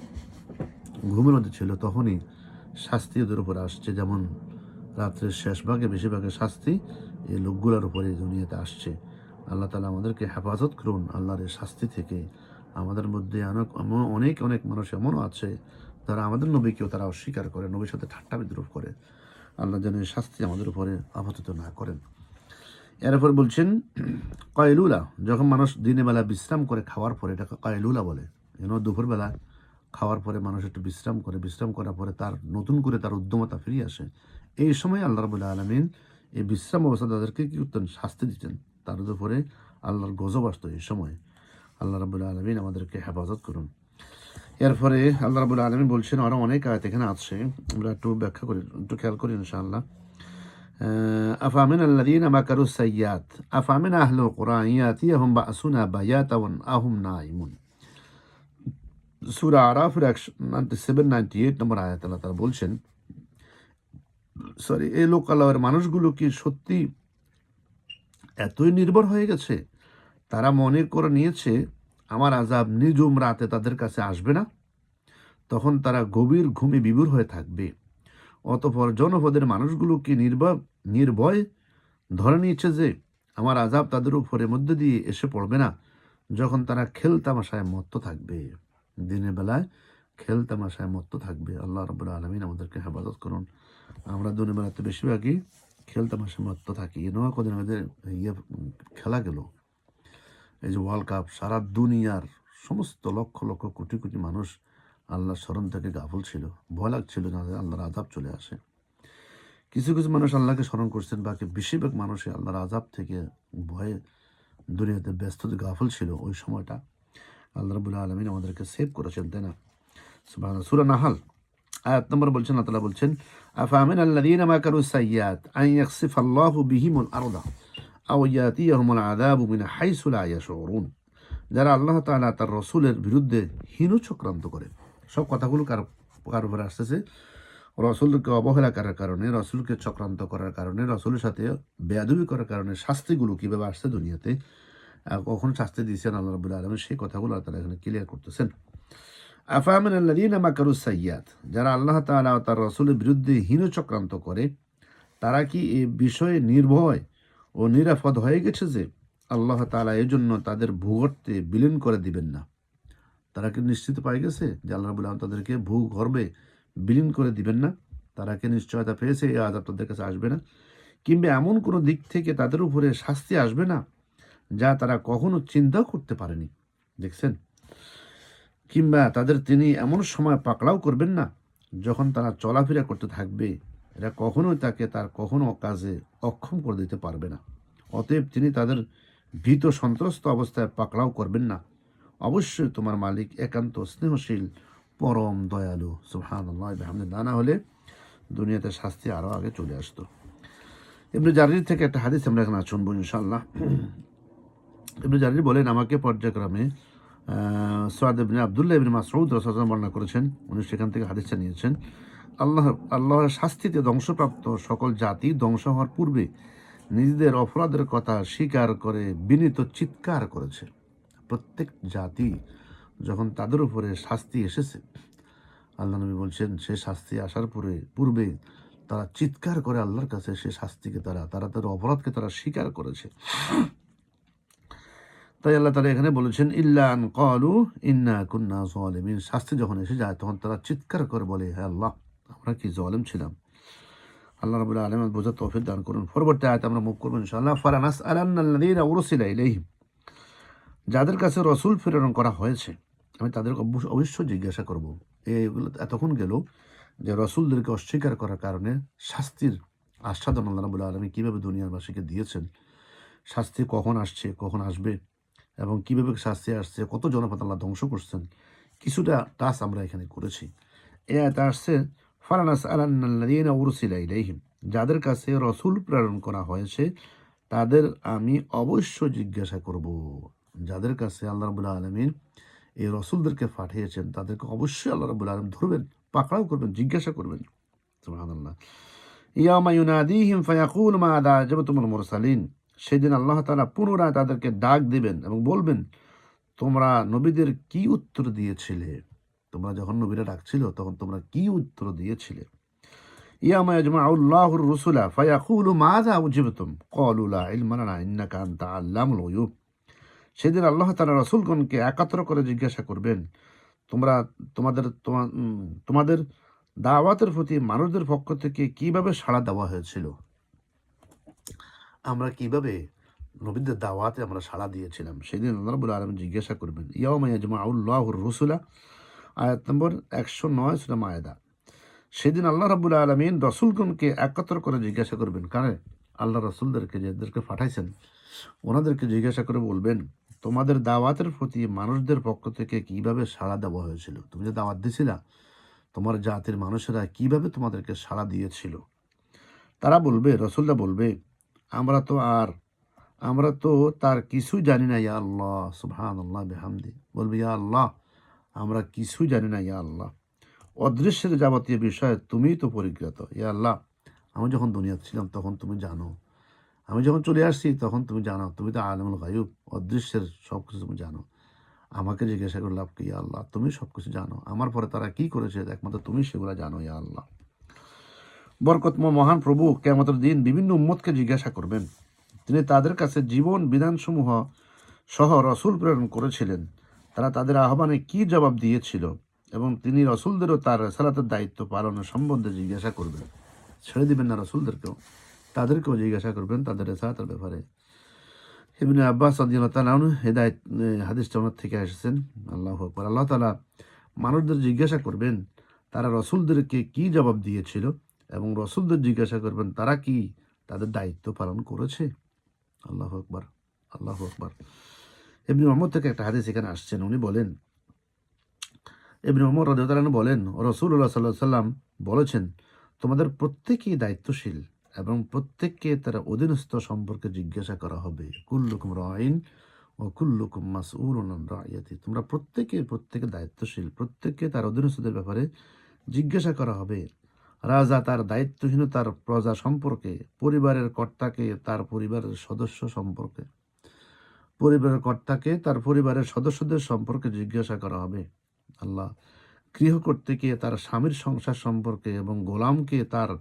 ঘুমের মধ্যে ছিল, তখনই শাস্তি ওদের উপর আসছে। যেমন রাত্রের শেষ ভাগে বেশিরভাগের শাস্তি এই লোকগুলোর উপরে দুনিয়াতে আসছে। আল্লাহ তাআলা আমাদেরকে হেফাজত করুন আল্লাহর এই শাস্তি থেকে। আমাদের মধ্যে অনেক অনেক মানুষ এমনও আছে যারা আমাদের নবীকেও তারা অস্বীকার করে, নবীর সাথে ঠাট্টা বিদ্রুপ করে। আল্লাহ যেন এই শাস্তি আমাদের উপরে আপতিত না করেন। এরপর বলছেন কায়লুলা, যখন মানুষ দিনের বেলা বিশ্রাম করে খাওয়ার পরে, এটাকে কায়লুলা বলে। দুপুরবেলা খাওয়ার পরে মানুষ একটু বিশ্রাম করে, বিশ্রাম করার পরে তার নতুন করে তার উদ্যমতা ফিরিয়ে আসে। এই সময় আল্লাহ রাব্বুল আলামিন এই বিশ্রাম অবস্থা তাদেরকে কি করতেন? শাস্তি দিতেন। তাদের উপরে আল্লাহর গজব আসতো এই সময়। আল্লাহ রাব্বুল আলামিন আমাদেরকে হেফাজত করুন। এরপরে আল্লাহ রাব্বুল আলামিন বলছেন, আরও অনেক আয়াত এখানে আছে, আমরা একটু ব্যাখ্যা করি, একটু খেয়াল করি ইনশাআল্লাহ। আফামিন আল্লাযীনা মাকারু সাইয়্যাত আফামিন আহলুল কুরআন ইয়াতিয়াহুম বা'সুনা বায়াতান আহুম নাইমুন। সূরা আরাফের 97-98 নম্বর আয়াত আল্লাহ তাআলা বলছেন, এই লোকালয়ের মানুষগুলো কি সত্যি এতই নির্ভর হয়ে গেছে? তারা মনে করে নিয়েছে আমার আযাব নিঝুম রাতে তাদের কাছে আসবে না, তখন তারা গভীর ঘুমে বিভোর হয়ে থাকবে। অতঃপর জনপদের মানুষগুলো কি নির্ভয় ধরে নিয়েছে যে আমার আযাব তাদের উপরে মধ্যে দিয়ে এসে পড়বে না, যখন তারা খেলতামাশায় মত্ত থাকবে। দিনের বেলায় খেলতামাশায় মত্ত থাকবে। আল্লাহ রাব্বুল আলামিন আমাদেরকে হেফাজত করুন। আমরা দিনের বেলাতে বেশিরভাগই খেলতামাশায় মত্ত থাকি। নয় কদিন আমাদের খেলা গেল, এই যে ওয়ার্ল্ড কাপ, সারা দুনিয়ার সমস্ত লক্ষ লক্ষ কোটি কোটি মানুষ আল্লাহর স্মরণ থেকে গাফল ছিল। ভয় লাগছিল না আল্লাহর আযাব চলে আসে। কিছু কিছু মানুষ আল্লাহকে স্মরণ করছেন, বাকি বেশিরভাগ মানুষই আল্লাহর আযাব থেকে ভয়ে দুনিয়াতে ব্যস্ত গাফল ছিল। ওই সময়টা আল্লাহ রাব্বুল আলামিন আমাদেরকে সেভ করেছেন, তাই না? সুবহানাল্লাহ। সূরা নাহাল আয়াত নম্বর বলছেন, আল্লাহ তাআলা বলছেন, আফামিন আল্লাযীনা মাকারু সাইয়্যাত আন ইয়াখসিফাল্লাহু বিহিমুল আরদা আও ইয়াতিয়াহুমুল আযাবু মিন হাইসু লা ইয়াশউরুন। যারা আল্লাহ তাআলা তার রাসূলের বিরুদ্ধে হীন চক্রান্ত করে। সব কথাগুলো কার উপরে আসতেছে? রাসূলকে অবহেলা করার কারণে, রাসূলকে চক্রান্ত করার কারণে, রাসূলের সাথে বেয়াদবি করার কারণে শাস্তিগুলো কিভাবে আসছে দুনিয়াতে, কখন শাস্তি দিয়েছেন আল্লাহ রাব্বুল আলামিন, সেই কথাগুলো আল্লাহ তাআলা এখানে ক্লিয়ার করতেছেন। আফামিন আল্লাযীনা মাকারু সাইয়্যাত, যারা আল্লাহ তাআলা ও তার রাসূলের বিরুদ্ধে হীন চক্রান্ত করে, তারা কি এই বিষয়ে নির্ভয় ও নিরাপদ হয়ে গেছে যে আল্লাহ তাআলা এই জন্য তাদের ভূগর্তে বিলীন করে দিবেন না? তারা কি নিশ্চিত পাই গেছে যে আল্লাহ রাব্বুল আলামিন তাদেরকে ভূগর্ভে বিলীন করে দিবেন না? তারা কি নিশ্চয়তা পেয়েছে এই আযাব তাদের কাছে আসবে না? কিংবা এমন কোনো দিক থেকে তাদের উপরে শাস্তি আসবে না যা তারা কখনো চিন্তাও করতে পারেনি? দেখছেন? কিংবা তিনি এমন সময় পাকড়াও করবেন না যখন তারা চলাফেরা করতে থাকবে, এরা কখনোই তার কখনো কাজে অক্ষম করে দিতে পারবে না। অতএব তিনি তাদের ভীত সন্ত্রস্ত অবস্থায় পাকড়াও করবেন না। অবশ্যই তোমার মালিক একান্ত স্নেহশীল, পরম দয়ালু। সুবহানাল্লাহ বিহামদিহি। না হলে দুনিয়াতে শাস্তি আরও আগে চলে আসতো। ইবনে জারির থেকে একটা হাদিস আমরা এখানে শুনবো ইনশাআল্লাহ। ইবনে জারির বলেন, আমাকে পর্যায়ক্রমে সাদ ইবনে আব্দুল্লাহ ইবনে মাসউদ রাদিয়াল্লাহু বর্ণনা করেছেন। উনি সেখান থেকে হাদিসটা নিয়েছেন। আল্লাহর শাস্তিতে ধ্বংসপ্রাপ্ত সকল জাতি ধ্বংস হওয়ার পূর্বে নিজেদের অপরাধের কথা স্বীকার করে বিনীত চিৎকার করেছে। প্রত্যেক জাতি যখন তাদের উপরে শাস্তি এসেছে, আল্লাহ নবী বলছেন, সে শাস্তি আসার পূর্বে তারা চিৎকার করে আল্লাহর কাছে সে শাস্তিকে তারা তাদের অপরাধকে তারা স্বীকার করেছে। তাই আল্লাহ তাআলা এখানে বলেছেন ইল্লা আন ক্বালু ইন্না কুন্না যালিমিন। শাস্তি যখন এসে যায় তখন তারা চিৎকার করে বলে, হে আল্লাহ, আমরা কি জালেম ছিলাম। আল্লাহ রাব্বুল আলামিন বোঝার তৌফিক দান করুন। পরবর্তী আয়াতে আমরা মুখ করব ইনশাআল্লাহ। ফালানাসআলান্নাল্লাযীনা উরসিলা ইলাইহিম, যাদের কাছে রসুল প্রেরণ করা হয়েছে আমি তাদেরকে অবশ্যই জিজ্ঞাসা করব। এইগুলো এতক্ষণ গেল যে রসুলদেরকে অস্বীকার করার কারণে শাস্তির আস্বাদন আল্লাহ রাব্বুল আলামিন কীভাবে দুনিয়াবাসীকে দিয়েছেন, শাস্তি কখন আসছে, কখন আসবে, এবং কীভাবে শাস্তি আসছে, কত জনপদ আল্লাহ ধ্বংস করছেন, কিছুটা টাচ আমরা এখানে করেছি। এ আয়াতে আসছে ফালানাসআলান্নাল্লাযীনা উরসিলা ইলাইহিম, যাদের কাছে রসুল প্রেরণ করা হয়েছে তাদের আমি অবশ্যই জিজ্ঞাসা করব। যাদের কাছে আল্লাহ রাব্বুল আলামিন এই রসুলদেরকে পাঠিয়েছেন তাদেরকে অবশ্যই আল্লাহ রাব্বুল আলামিন ধরবেন, পাকড়াও করবেন, জিজ্ঞাসা করবেন। সুবহানাল্লাহ। ইয়াউমা ইউনাদিহিম ফায়াকুলু মাযা আজাবতুমুল মুরসালিন, সেদিন আল্লাহ তাআলা পুনরায় তাদেরকে ডাক দিবেন এবং বলবেন, তোমরা নবীদের কি উত্তর দিয়েছিলে, তোমরা যখন নবীরা ডাকছিল তখন তোমরা কি উত্তর দিয়েছিলে। ইয়াউমা ইয়াজমাউল্লাহুর রুসুলা ফায়াকুলু মাযা উজিবতুম ক্বালু লা ইলমা লানা ইন্নাকা আনতা আল্লামুল গুয়ুব, সেদিন আল্লাহ তাআলা রাসূলগণকে একাত্র করে জিজ্ঞাসা করবেন, তোমরা তোমাদের দাওয়াতের প্রতি মানুষদের পক্ষ থেকে কিভাবে সাড়া দেওয়া হয়েছিল, আমরা কিভাবে নবীদের দাওয়াতে আমরা সাড়া দিয়েছিলাম। সেদিন আল্লাহ রাব্বুল আলামিন জিজ্ঞাসা করবেন। ইয়াউমা ইয়াজমাউল্লাহুর রুসুলা, আয়াত নম্বর 109 সূরা মায়েদা। সেদিন আল্লাহ রাব্বুল আলামিন রসুলগণকে একত্র করে জিজ্ঞাসা করবেন, কারণ আল্লাহ রসুলদেরকে যাদেরকে পাঠাইছেন ওনাদেরকে জিজ্ঞাসা করে বলবেন, তোমাদের দাওয়াতের প্রতি মানুষদের পক্ষ থেকে কিভাবে সাড়া দেওয়া হয়েছিল, তুমি যে দাওয়াত দিছিলা তোমার জাতির মানুষেরা কিভাবে তোমাদেরকে সাড়া দিয়েছিল। তারা বলবে, রসুলরা বলবে, আমরা তো তার কিছুই জানি না ইয়া আল্লাহ। সুবহানাল্লাহ বিহামদি, বলবে ইয়া আল্লাহ, আমরা কিছুই জানি না ইয়া আল্লাহ, অদৃশ্যের যাবতীয় বিষয়ে তুমিই তো পরিজ্ঞাত। ইয়া আল্লাহ, আমি যখন দুনিয়াতে ছিলাম তখন তুমি জানো, আমি যখন চলে আসছি তখন তুমি জানো, তুমি তো আলিমুল গায়ুব, অদৃশ্যের সব কিছু তুমি জানো। আমাকে জিজ্ঞাসা করে লাভ কি ইয়া আল্লাহ, তুমি সব কিছু জানো, আমার পরে তারা কি করেছে একমাত্র তুমি সেগুলো জানো ইয়া আল্লাহ। বরকতময় মহান প্রভু কিয়ামতের দিন বিভিন্ন উম্মতকে জিজ্ঞাসা করবেন, তিনি তাদের কাছে জীবন বিধানসমূহ সহ রসুল প্রেরণ করেছিলেন, তারা তাদের আহ্বানে কি জবাব দিয়েছিল, এবং তিনি রসুলদেরও তার রেসালাতের দায়িত্ব পালনের সম্বন্ধে জিজ্ঞাসা করবেন। ছেড়ে দিবেন না রসুলদেরকেও, তাদেরকেও জিজ্ঞাসা করবেন তাদের রেসালাতের ব্যাপারে। ইবনে আব্বাস রাদিয়াল্লাহু তাআলা আনহু হেদায়েত হাদিসটা ওনার থেকে এসেছেন। আল্লাহু আকবার। আল্লাহ তাআলা মানুষদের জিজ্ঞাসা করবেন তারা রসুলদেরকে কি জবাব দিয়েছিল, এবং রসুলদের জিজ্ঞাসা করবেন তারা কি তাদের দায়িত্ব পালন করেছে। আল্লাহু আকবার, আল্লাহু আকবার। ইবনে ওমর থেকে একটা হাদিস এখানে আসছেন, উনি বলেন, ইবনে ওমর রাদিয়াল্লাহু তাআলা বলেন, রাসূলুল্লাহ সাল্লাল্লাহু আলাইহি ওয়াসাল্লাম বলেছেন, তোমাদের প্রত্যেকেই দায়িত্বশীল এবং প্রত্যেককে তারা অধীনস্থ সম্পর্কে জিজ্ঞাসা করা হবে। কুল্লুকুম রাইন ও কুল্লুকুম মাসউলুন আন রাইয়াতি, তোমরা প্রত্যেকে দায়িত্বশীল, প্রত্যেককে তার অধীনস্থদের ব্যাপারে জিজ্ঞাসা করা হবে। রাজা তার দায়িত্বহীনতার প্রজা সম্পর্কে, পরিবারের কর্তাকে তার পরিবারের সদস্য সম্পর্কে, পরিবারের কর্তাকে তার পরিবারের সদস্যদের সম্পর্কে জিজ্ঞাসা করা হবে। আল্লাহ, গৃহকর্ত্রীকে তার স্বামীর সংসার সম্পর্কে এবং গোলামকে তার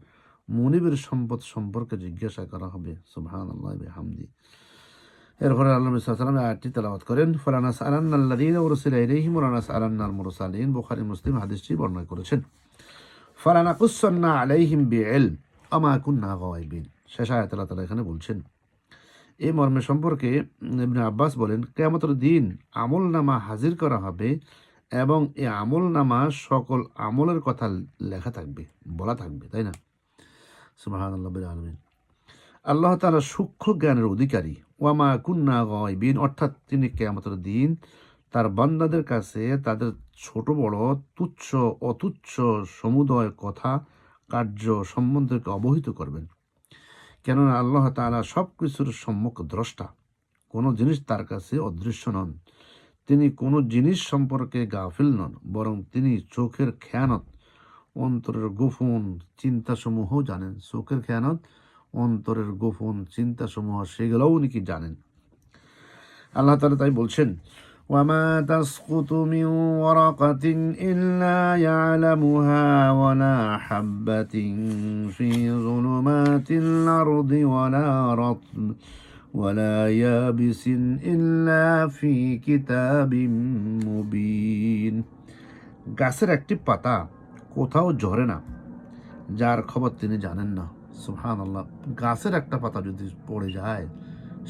মনিবের সম্পদ সম্পর্কে জিজ্ঞাসা করা হবে। সুবহানাল্লাহ বিহামদি। এরপরে আল্লাহ সাল্লাল্লাহু আলাইহি ওয়াসাল্লাম আয়াতটি তেলাওয়াত করেন, ফালানাসআলান্নাল্লাযীনা উরসিলা ইলাইহিম ওয়া লানাসআলান্নাল মুরসালিন। বুখারী মুসলিম হাদিসটি বর্ণনা করেছেন। ফালানাকুসসান্না আলাইহিম বিইলম ওয়া মা কুন্না গায়বিন। শেষ আয়াতে আল্লাহ তাআলা এখানে বলছেন, এই মর্মে সম্পর্কে ইবনে আব্বাস বলেন, কিয়ামতের দিন আমলনামা হাজির করা হবে এবং এই আমলনামা সকল আমলের কথা লেখা থাকবে, বলা থাকবে, তাই না? সুবহানাল্লাহ বিল আলামিন। আল্লাহ তাআলা সূক্ষ্ম জ্ঞানের অধিকারী। ওয়ামা কুন্না গায়বিন, অর্থাৎ তিনি কিয়ামতের দিন তার বান্দাদের কাছে তাদের ছোট বড়, তুচ্ছ অতুচ্ছ সমুদয় কথা কার্য সম্বন্ধে অবহিত করবেন। কেননা আল্লাহ তাআলা সব কিছুর সম্যক দ্রষ্টা, কোনো জিনিস তার কাছে অদৃশ্য নন। তিনি কোনো জিনিস সম্পর্কে গাফিল নন, বরং তিনি চোখের খেয়ানত, অন্তরের গোপন চিন্তাসমূহ জানেন। চোখের খেয়ানত, অন্তরের গোপন চিন্তাসমূহ সেগুলোও নাকি জানেন। আল্লাহ তাআলা তাই বলছেন, ওয়ামা তাসকুতু মিন ওয়ারাকাতিন ইল্লা ইয়ালামুহা ওয়ালা হাববাতিন ফি যুলুমাতিল আরদি ওয়ালা রাতব ولا يابس إلا في كتاب مبين। গাছের একটি পাতা কোথাও ঝরে না, যার খবর তিনি জানেন না। সুবহানাল্লাহ। গাছের একটা পাতা যদি পড়ে যায়,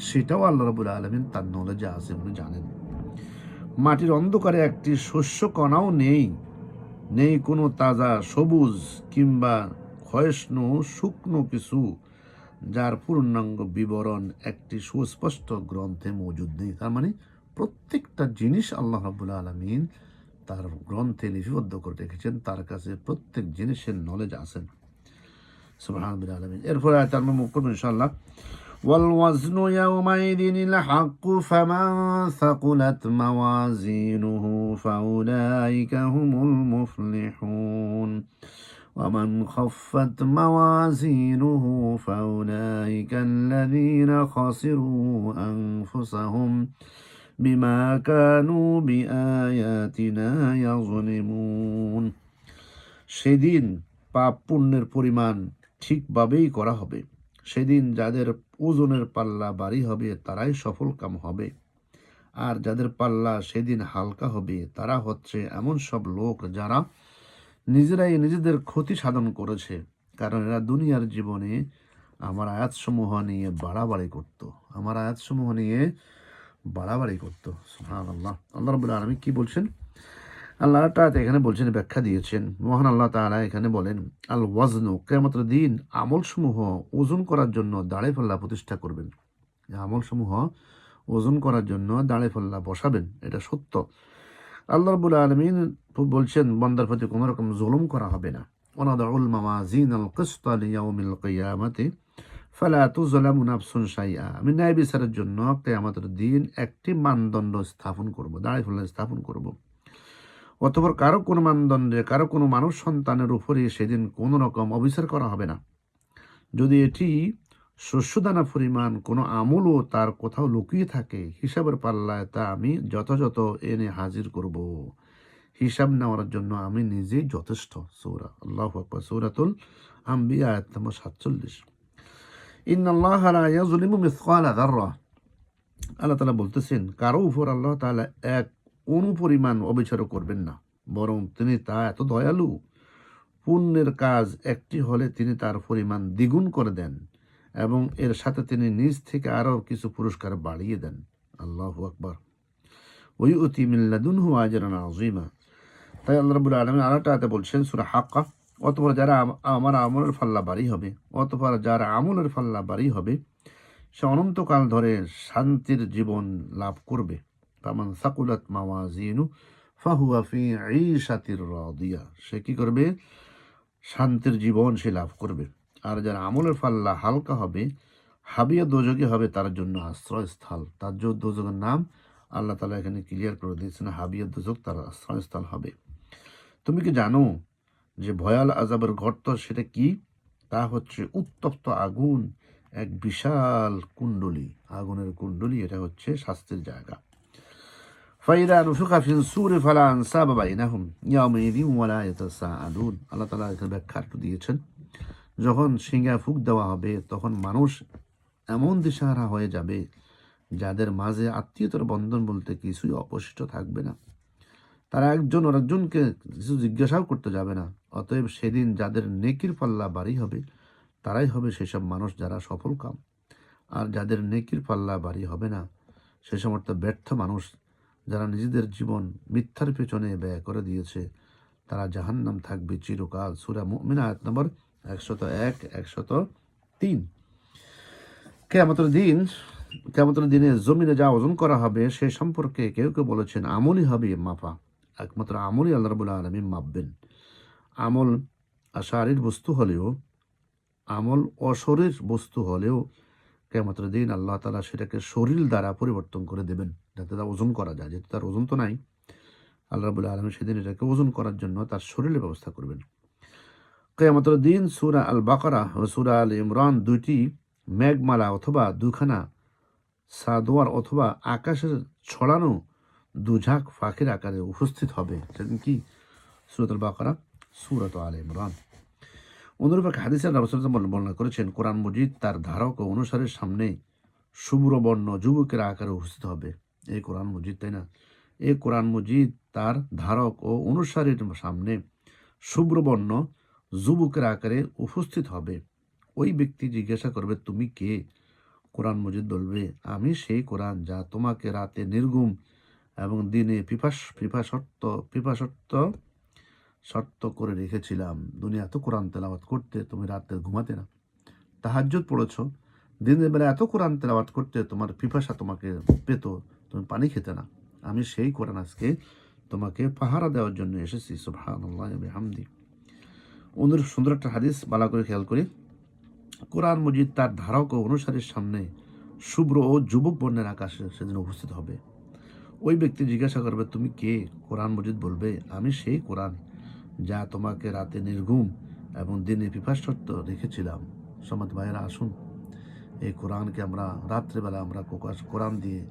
সেটাও আল্লাহ রাব্বুল আলামিন তার নলেজে আছে, উনি জানেন। মাটির অন্ধকারে একটি শস্য কণাও নেই, নেই কোনো তাজা সবুজ কিংবা ক্ষয়ষ্ণু শুকনো কিছু, যার পূর্ণাঙ্গ বিবরণ একটি সুস্পষ্ট গ্রন্থে মজুদ নেই। তার মানে প্রত্যেকটা জিনিস আল্লাহ রাব্বুল আলামিন তার গ্রন্থে লিপিবদ্ধ করে রেখেছেন, তার কাছে প্রত্যেক জিনিসের নলেজ আছেন। সুবহানাল্লাহ আলামিন। এরপরে আয়াত আমরা মুখ করবো ইনশাআল্লাহ। والوزن يومئذ الحق فمن ثقلت موازينه فأولئك هم المفلحون ومن خفت موازينه فأولئك الذين خسروا أنفسهم بما كانوا بآياتنا يظلمون। সেদিন পাপ পুণ্যের পরিমাণ ঠিকভাবেই করা হবে। সেদিন যাদের ওজনের পাল্লা ভারী হবে তারাই সফল কাম হবে, আর যাদের পাল্লা সেদিন হালকা হবে তারা হচ্ছে এমন সব লোক যারা নিজেরাই নিজেদের ক্ষতি সাধন করেছে, কারণ এরা দুনিয়ার জীবনে আমার আয়াতসমূহ নিয়ে বাড়াবাড়ি করত, আমার আয়াতসমূহ নিয়ে বাড়াবাড়ি করত। সুবহানাল্লাহ। আল্লাহ রাব্বুল আলামিন কি বলছেন? আল্লাহ তাআলা এখানে বলছেন, ব্যাখ্যা দিয়েছেন। মহান আল্লাহ তাআলা এখানে বলেন, আল ওয়াজনু, কিয়ামতের দিন আমলসমূহ ওজন করার জন্য দাঁড়ে পাল্লা প্রতিষ্ঠা করবেন। আমলসমূহ ওজন করার জন্য দাঁড়ে পাল্লা বসাবেন, এটা সত্য। আল্লাহ রাব্বুল আলামিন বলছেন, বান্দার প্রতি কোনো রকম জুলুম করা হবে না। ওয়ানাদাউল মাওয়াজিনাল কিসতা লিয়াউমিল কিয়ামাতি ফালা তুযলামু নাফসুন শাইআ। আমি ন্যায় বিচারের জন্য কিয়ামতের দিন একটি মানদণ্ড স্থাপন করব, দাঁড়ে পাল্লা স্থাপন করব। অতঃপর কারো কোনো মানদণ্ডে কারো কোনো মানুষ সন্তানের উপরে সেদিন কোনো রকম অবিচার করা হবে না। যদি এটি শস্যদানা পরিমাণ কোনো আমলও তার কোথাও লুকিয়ে থাকে, হিসাবের পাল্লায় তা আমি যথাযথ এনে হাজির করব। হিসাব নেওয়ার জন্য আমি নিজেই যথেষ্ট। সূরা আল্লাহু আকবার, সূরাতুল আম্বিয়া আয়াত নম্বর 47। ইন্নাল্লাহা লা ইয়াযলিমু মিসকালা যাররা। আল্লাহ তাআলা বলতেছেন, কারো উপর আল্লাহ তাআলা এক অনুপরিমাণ অবিচারও করবেন না, বরং তিনি তা এত দয়ালু, পুণ্যের কাজ একটি হলে তিনি তার পরিমাণ দ্বিগুণ করে দেন এবং এর সাথে তিনি নিজ থেকে আরও কিছু পুরস্কার বাড়িয়ে দেন। আল্লাহু আকবার। ওয়ুতি মিন লাদুনহু আজরান আযীমা। তাই আল্লাহ রাব্বুল আলামিন আরেকটা আয়াতে বলছেন, সূরা হাক্কা, অতঃপর যারা আমার আমলের পাল্লা ভারী হবে, অতঃপর যারা আমলের পাল্লা ভারী হবে সে অনন্তকাল ধরে শান্তির জীবন লাভ করবে। ফামান সাকুলাত মাওয়াজিনু ফাহুয়া ফি ঈশাতির রাদিয়া। সে কি করবে? শান্তির জীবন সে লাভ করবে। আর যার আমলের পাল্লা হালকা হবে, হাবিয়া দোজকে হবে তার জন্য আশ্রয়স্থল। তার যে দোজকের নাম আল্লাহ তাআলা এখানে ক্লিয়ার করে দিয়েছেন, হাবিয়া দোজক তার আশ্রয়স্থল হবে। তুমি কি জানো যে ভয়াল আযাবের গর্ত সেটা কি? তা হচ্ছে উত্তপ্ত আগুন, এক বিশাল কুণ্ডলী, আগুনের কুণ্ডলী, এটা হচ্ছে শাস্তির জায়গা। ফাইদা নুফিখা ফিস সূরি ফালা আনসাবা বাইনাহুম ইয়াওমাইযিন ওয়ালা ইয়াতাসাআলুন। আল্লাহ তাআলা এখানে ব্যাখ্যা একটু দিয়েছেন, যখন সিংহায় ফুঁক দেওয়া হবে তখন মানুষ এমন দিশাহারা হয়ে যাবে যাদের মাঝে আত্মীয়তার বন্ধন বলতে কিছুই অবশিষ্ট থাকবে না। তারা একজন আরেকজনকে কিছু জিজ্ঞাসাও করতে যাবে না। অতএব সেদিন যাদের নেকির পাল্লা ভারী হবে তারাই হবে সেসব মানুষ যারা সফল কাম, আর যাদের নেকির পাল্লা ভারী হবে না সে সমস্ত ব্যর্থ মানুষ যারা নিজেদের জীবন মিথ্যার পেছনে ব্যয় করে দিয়েছে, তারা জাহান্নাম থাকবে চিরকাল। সূরা মুমিন আয়াত নম্বর 101, 103। কিয়ামতের দিনে জমিনে যা ওজন করা হবে সে সম্পর্কে কেউ কেউ বলেছেন আমলই হবে মাপা। একমাত্র আমলই আল্লাহ রাব্বুল আলামিন মাপবেন। আমল আশারির বস্তু হলেও, আমল অশরীর বস্তু হলেও কিয়ামতের দিন আল্লাহ তাআলা সেটাকে শরীর দ্বারা পরিবর্তন করে দেবেন, যাতে তা ওজন করা যায়। যেহেতু তার ওজন তো নাই, আল্লাহ রাব্বুল আলামিন সেদিন এটাকে ওজন করার জন্য তার শরীরের ব্যবস্থা করবেন। কিয়ামতের দিন সূরা আল বাকারা ও সূরা আল ইমরান দুইটি মেঘমালা অথবা দুখানা সাদোয়ার অথবা আকাশের ছড়ানো দুঝাঁক পাখির আকারে উপস্থিত হবে। সেদিন কি? সূরাত আল বাকারা, সূরাত আল ইমরান। অনুরূপ এক হাদিসে রাসূল বর্ণনা করেছেন, কোরআন মজিদ তার ধারক ও অনুসারীর সামনে শুভ্রবর্ণ যুবকের আকারে উপস্থিত হবে। এই কোরআন মজিদ, তাই না? এই কোরআন মজিদ তার ধারক ও অনুসারীর সামনে শুভ্রবর্ণ যুবকের আকারে উপস্থিত হবে। ওই ব্যক্তি জিজ্ঞাসা করবে, তুমি কে? কোরআন মজিদ বলবে, আমি সেই কোরআন যা তোমাকে রাতে নির্ঘুম এবং দিনে পিপাসত্ব শর্ত করে রেখেছিলাম। দুনিয়া এত কোরআন তেলাওয়াত করতে, তুমি রাতে ঘুমাতে না, তাহাজ্জুদ পড়েছ, দিনের বেলা এত কোরআন তেলাওয়াত করতে, তোমার পিপাসা তোমাকে পেত, তুমি পানি খেতে না। আমি সেই কোরআন আজকে তোমাকে পাহারা দেওয়ার জন্য এসেছি। সুবহানাল্লাহ ওয়া বিহামদি। ওদের সুন্দর একটা হাদিস বালা করে খেয়াল করি। কোরআন মজিদ তার ধারক ও অনুসারীর সামনে শুভ্র ও যুবক বর্ণের আকাশে সেদিন উপস্থিত হবে। ওই ব্যক্তি জিজ্ঞাসা করবে, তুমি কে? কোরআন মজিদ বলবে, আমি সেই কোরআন যা তোমাকে রাতে নির্ঘুম এবং দিনে পিপাসত্ব রেখেছিলাম। সমাজ ভাইয়েরা, আসুন এই কোরআনকে আমরা রাত্রেবেলা আমরা কোরআন দিয়ে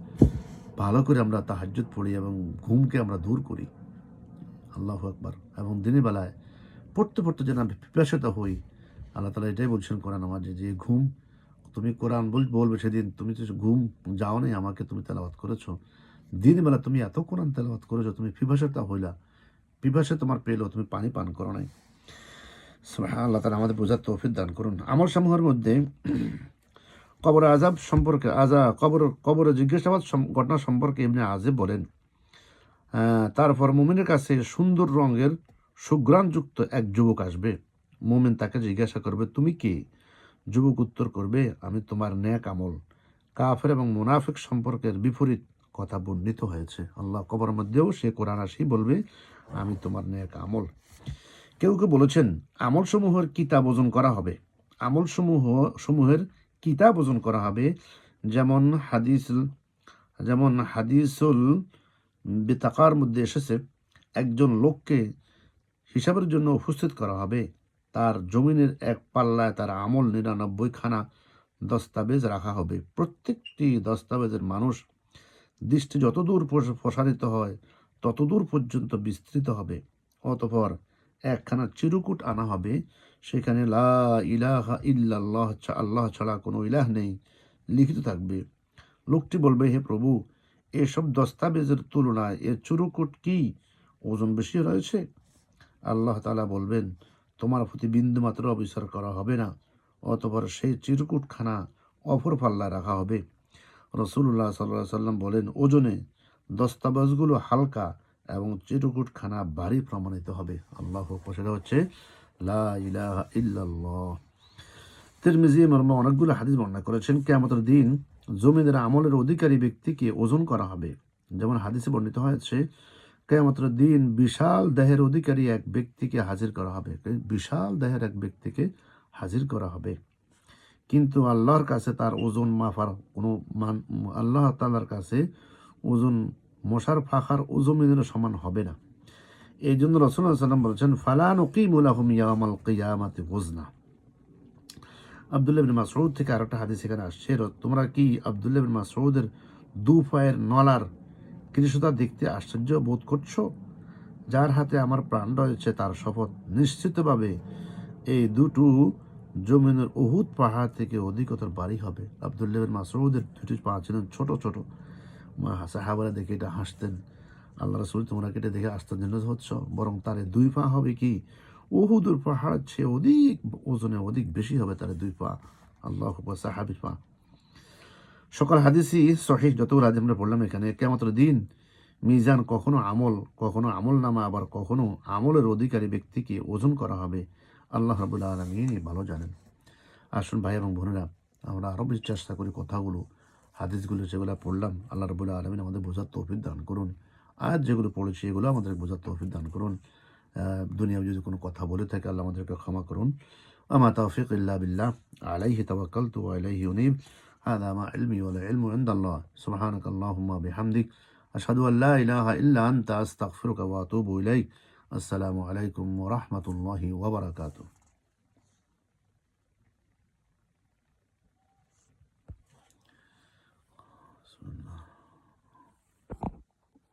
ভালো করে আমরা তাহাজ্জুদ পড়ি এবং ঘুমকে আমরা দূর করি। আল্লাহু আকবার। এবং দিনের বেলায় পড়তে পড়তে যেন আমি পিপাসিত হই। আল্লাহ তাআলা এটাই বলছেন কোরআন নামাজে, যে ঘুম, তুমি কোরআন বলবে সেদিন, তুমি তো ঘুম যাও নাই, আমাকে তুমি তেলাওয়াত করেছো। দিনের বেলা তুমি এত কোরআন তেলাওয়াত করেছো, তুমি পিপাসিত হইলা, পিপাসা তোমার পেলো, তুমি পানি পান করো নাই। সুবহানাল্লাহ। আল্লাহ তাআলা আমাদের বোঝার তৌফিক দান করুন। আমল সমূহের মধ্যে কবর আযাব সম্পর্কে কবরে জিজ্ঞাসাবাদ ঘটনা সম্পর্কে ইবনে আযিব বলেন, তারপর মুমিনের কাছে সুন্দর রঙের সুঘ্রাণযুক্ত এক যুবক আসবে। মুমিন তাকে জিজ্ঞাসা করবে, তুমি কে? যুবক উত্তর করবে, আমি তোমার নেক আমল। কাফের এবং মুনাফিক সম্পর্কের বিপরীত কথা বর্ণিত হয়েছে। আল্লাহ কবরের মধ্যেও সে কোরআন আসি বলবে, আমি তোমার নেক আমল। কেউ কেউ বলেছেন, আমলসমূহের কিতাব ওজন করা হবে। সমূহের কিতাব ওজন করা হবে, যেমন হাদিসুল বিতাকার মধ্যে এসেছে, একজন লোককে হিসাবের জন্য উপস্থিত করা হবে। তার জমিনের এক পাল্লায় তার আমল 99 খানা দস্তাবেজ রাখা হবে। প্রত্যেকটি দস্তাবেজের মানুষ দৃষ্টি যতদূর প্রসারিত হয় ততদূর পর্যন্ত বিস্তৃত হবে। অতঃপর একখানা চিরকুট আনা হবে, সেখানে লা ইলাহা ইল্লাল্লাহ, আল্লাহ ছাড়া কোনো ইলাহ নেই লিখিত থাকবে। লোকটি বলবে, হে প্রভু, এসব দস্তাবেজের তুলনায় এর চিরকুট কি ওজন বেশি রয়েছে? আল্লাহ তাআলা বলবেন, তোমার প্রতি বিন্দুমাত্র অবিচার করা হবে না। অতঃপর সেই চিরকুটখানা অপর পাল্লায় রাখা হবে। রাসূলুল্লাহ সাল্লাল্লাহু আলাইহি সাল্লাম বলেন, ওজনে দস্তাবেজগুলো হালকা এবং চিরকুটখানা ভারী প্রমাণিত হবে। আল্লাহু আকবার। সেটা হচ্ছে লা ইলাহা ইল্লাল্লাহ। তিরমিজি মর্মে অনেকগুলো হাদিস বর্ণনা করেছেন, কিয়ামতের দিন জমিনের আমলের অধিকারী ব্যক্তিকে ওজন করা হবে। যেমন হাদিসে বর্ণিত হয়েছে, কিয়ামতের দিন বিশাল দেহের অধিকারী এক ব্যক্তিকে হাজির করা হবে। বিশাল দেহের এক ব্যক্তিকে হাজির করা হবে, কিন্তু আল্লাহর কাছে তার ওজন মাফার কোনো আল্লাহ তাআলার কাছে ওজন মশার ফাখার ওজনের সমান হবে না। এই জন্য রাসূলুল্লাহ সাল্লাল্লাহু আলাইহি ওয়াসাল্লাম বলেছেন, ফালা নুকিমু লাহুম ইয়াওমাল কিয়ামাতি ওজনা। আব্দুল্লাহ ইবনে মাসউদ থেকে আরেকটা হাদিস এখানে আসছে, তোমরা কি আব্দুল্লাহ ইবনে মাসউদের দু পায়ের নলার কৃশতা দেখতে আশ্চর্য বোধ করছো? যার হাতে আমার প্রাণ রয়েছে তার শপথ, নিশ্চিতভাবে এই দুটো জমিনের উহুদ পাহাড় থেকে অধিকতর ভারী হবে। আব্দুল্লাহ ইবনে মাসউদের দুটি পা ছিলেন ছোট ছোট। সাহাবারা দেখে এটা হাসতেন। আল্লাহ রাসূল, তোমরা কেটে দেখে আশ্চর্য হচ্ছ, বরং তার দুই পা হবে কি উহুদের পাহাড়ের চেয়ে অধিক ওজনে, অধিক বেশি হবে তার দুই পা। আল্লাহু আকবার। সাহাবীর পা। সকল হাদিসই সহিহ, যতগুলো হাদিস আমরা পড়লাম এখানে। কিয়ামতের দিন মিজান কখনো আমল নামা, আবার কখনো আমলের অধিকারী ব্যক্তিকে ওজন করা হবে। আল্লাহ রাব্বুল আলামিন ভালো জানেন। আসুন ভাই এবং বোনেরা, আমরা আরও বেশি চেষ্টা করি কথাগুলো, হাদিসগুলো যেগুলো পড়লাম, আল্লাহ রাব্বুল আলামিন আমাদের বোঝার তৌফিক দান করুন। আজ যেগুলো পড়েছি এগুলো আমাদের বোঝার তৌফিক দান করুন। দুনিয়ায় যদি কোনো কথা বলে থাকে, আল্লাহ আমাদেরকে ক্ষমা করুন। আমা তাওফিক ইল্লা বিল্লাহ, আলাইহি তাওয়াক্কালতু ওয়া ইলাইহি উনীব। হাযা মা ইলমি ওয়াল ইলমু ইনদাল্লাহ। সুবহানাকাল্লাহুম্মা বিহামদিক, আশহাদু আল লা ইলাহা ইল্লা আনতা, আস্তাগফিরুকা ওয়া আতুবু ইলাইক। আসসালামু আলাইকুম ওয়া রাহমাতুল্লাহি ওয়া বারাকাতুহু।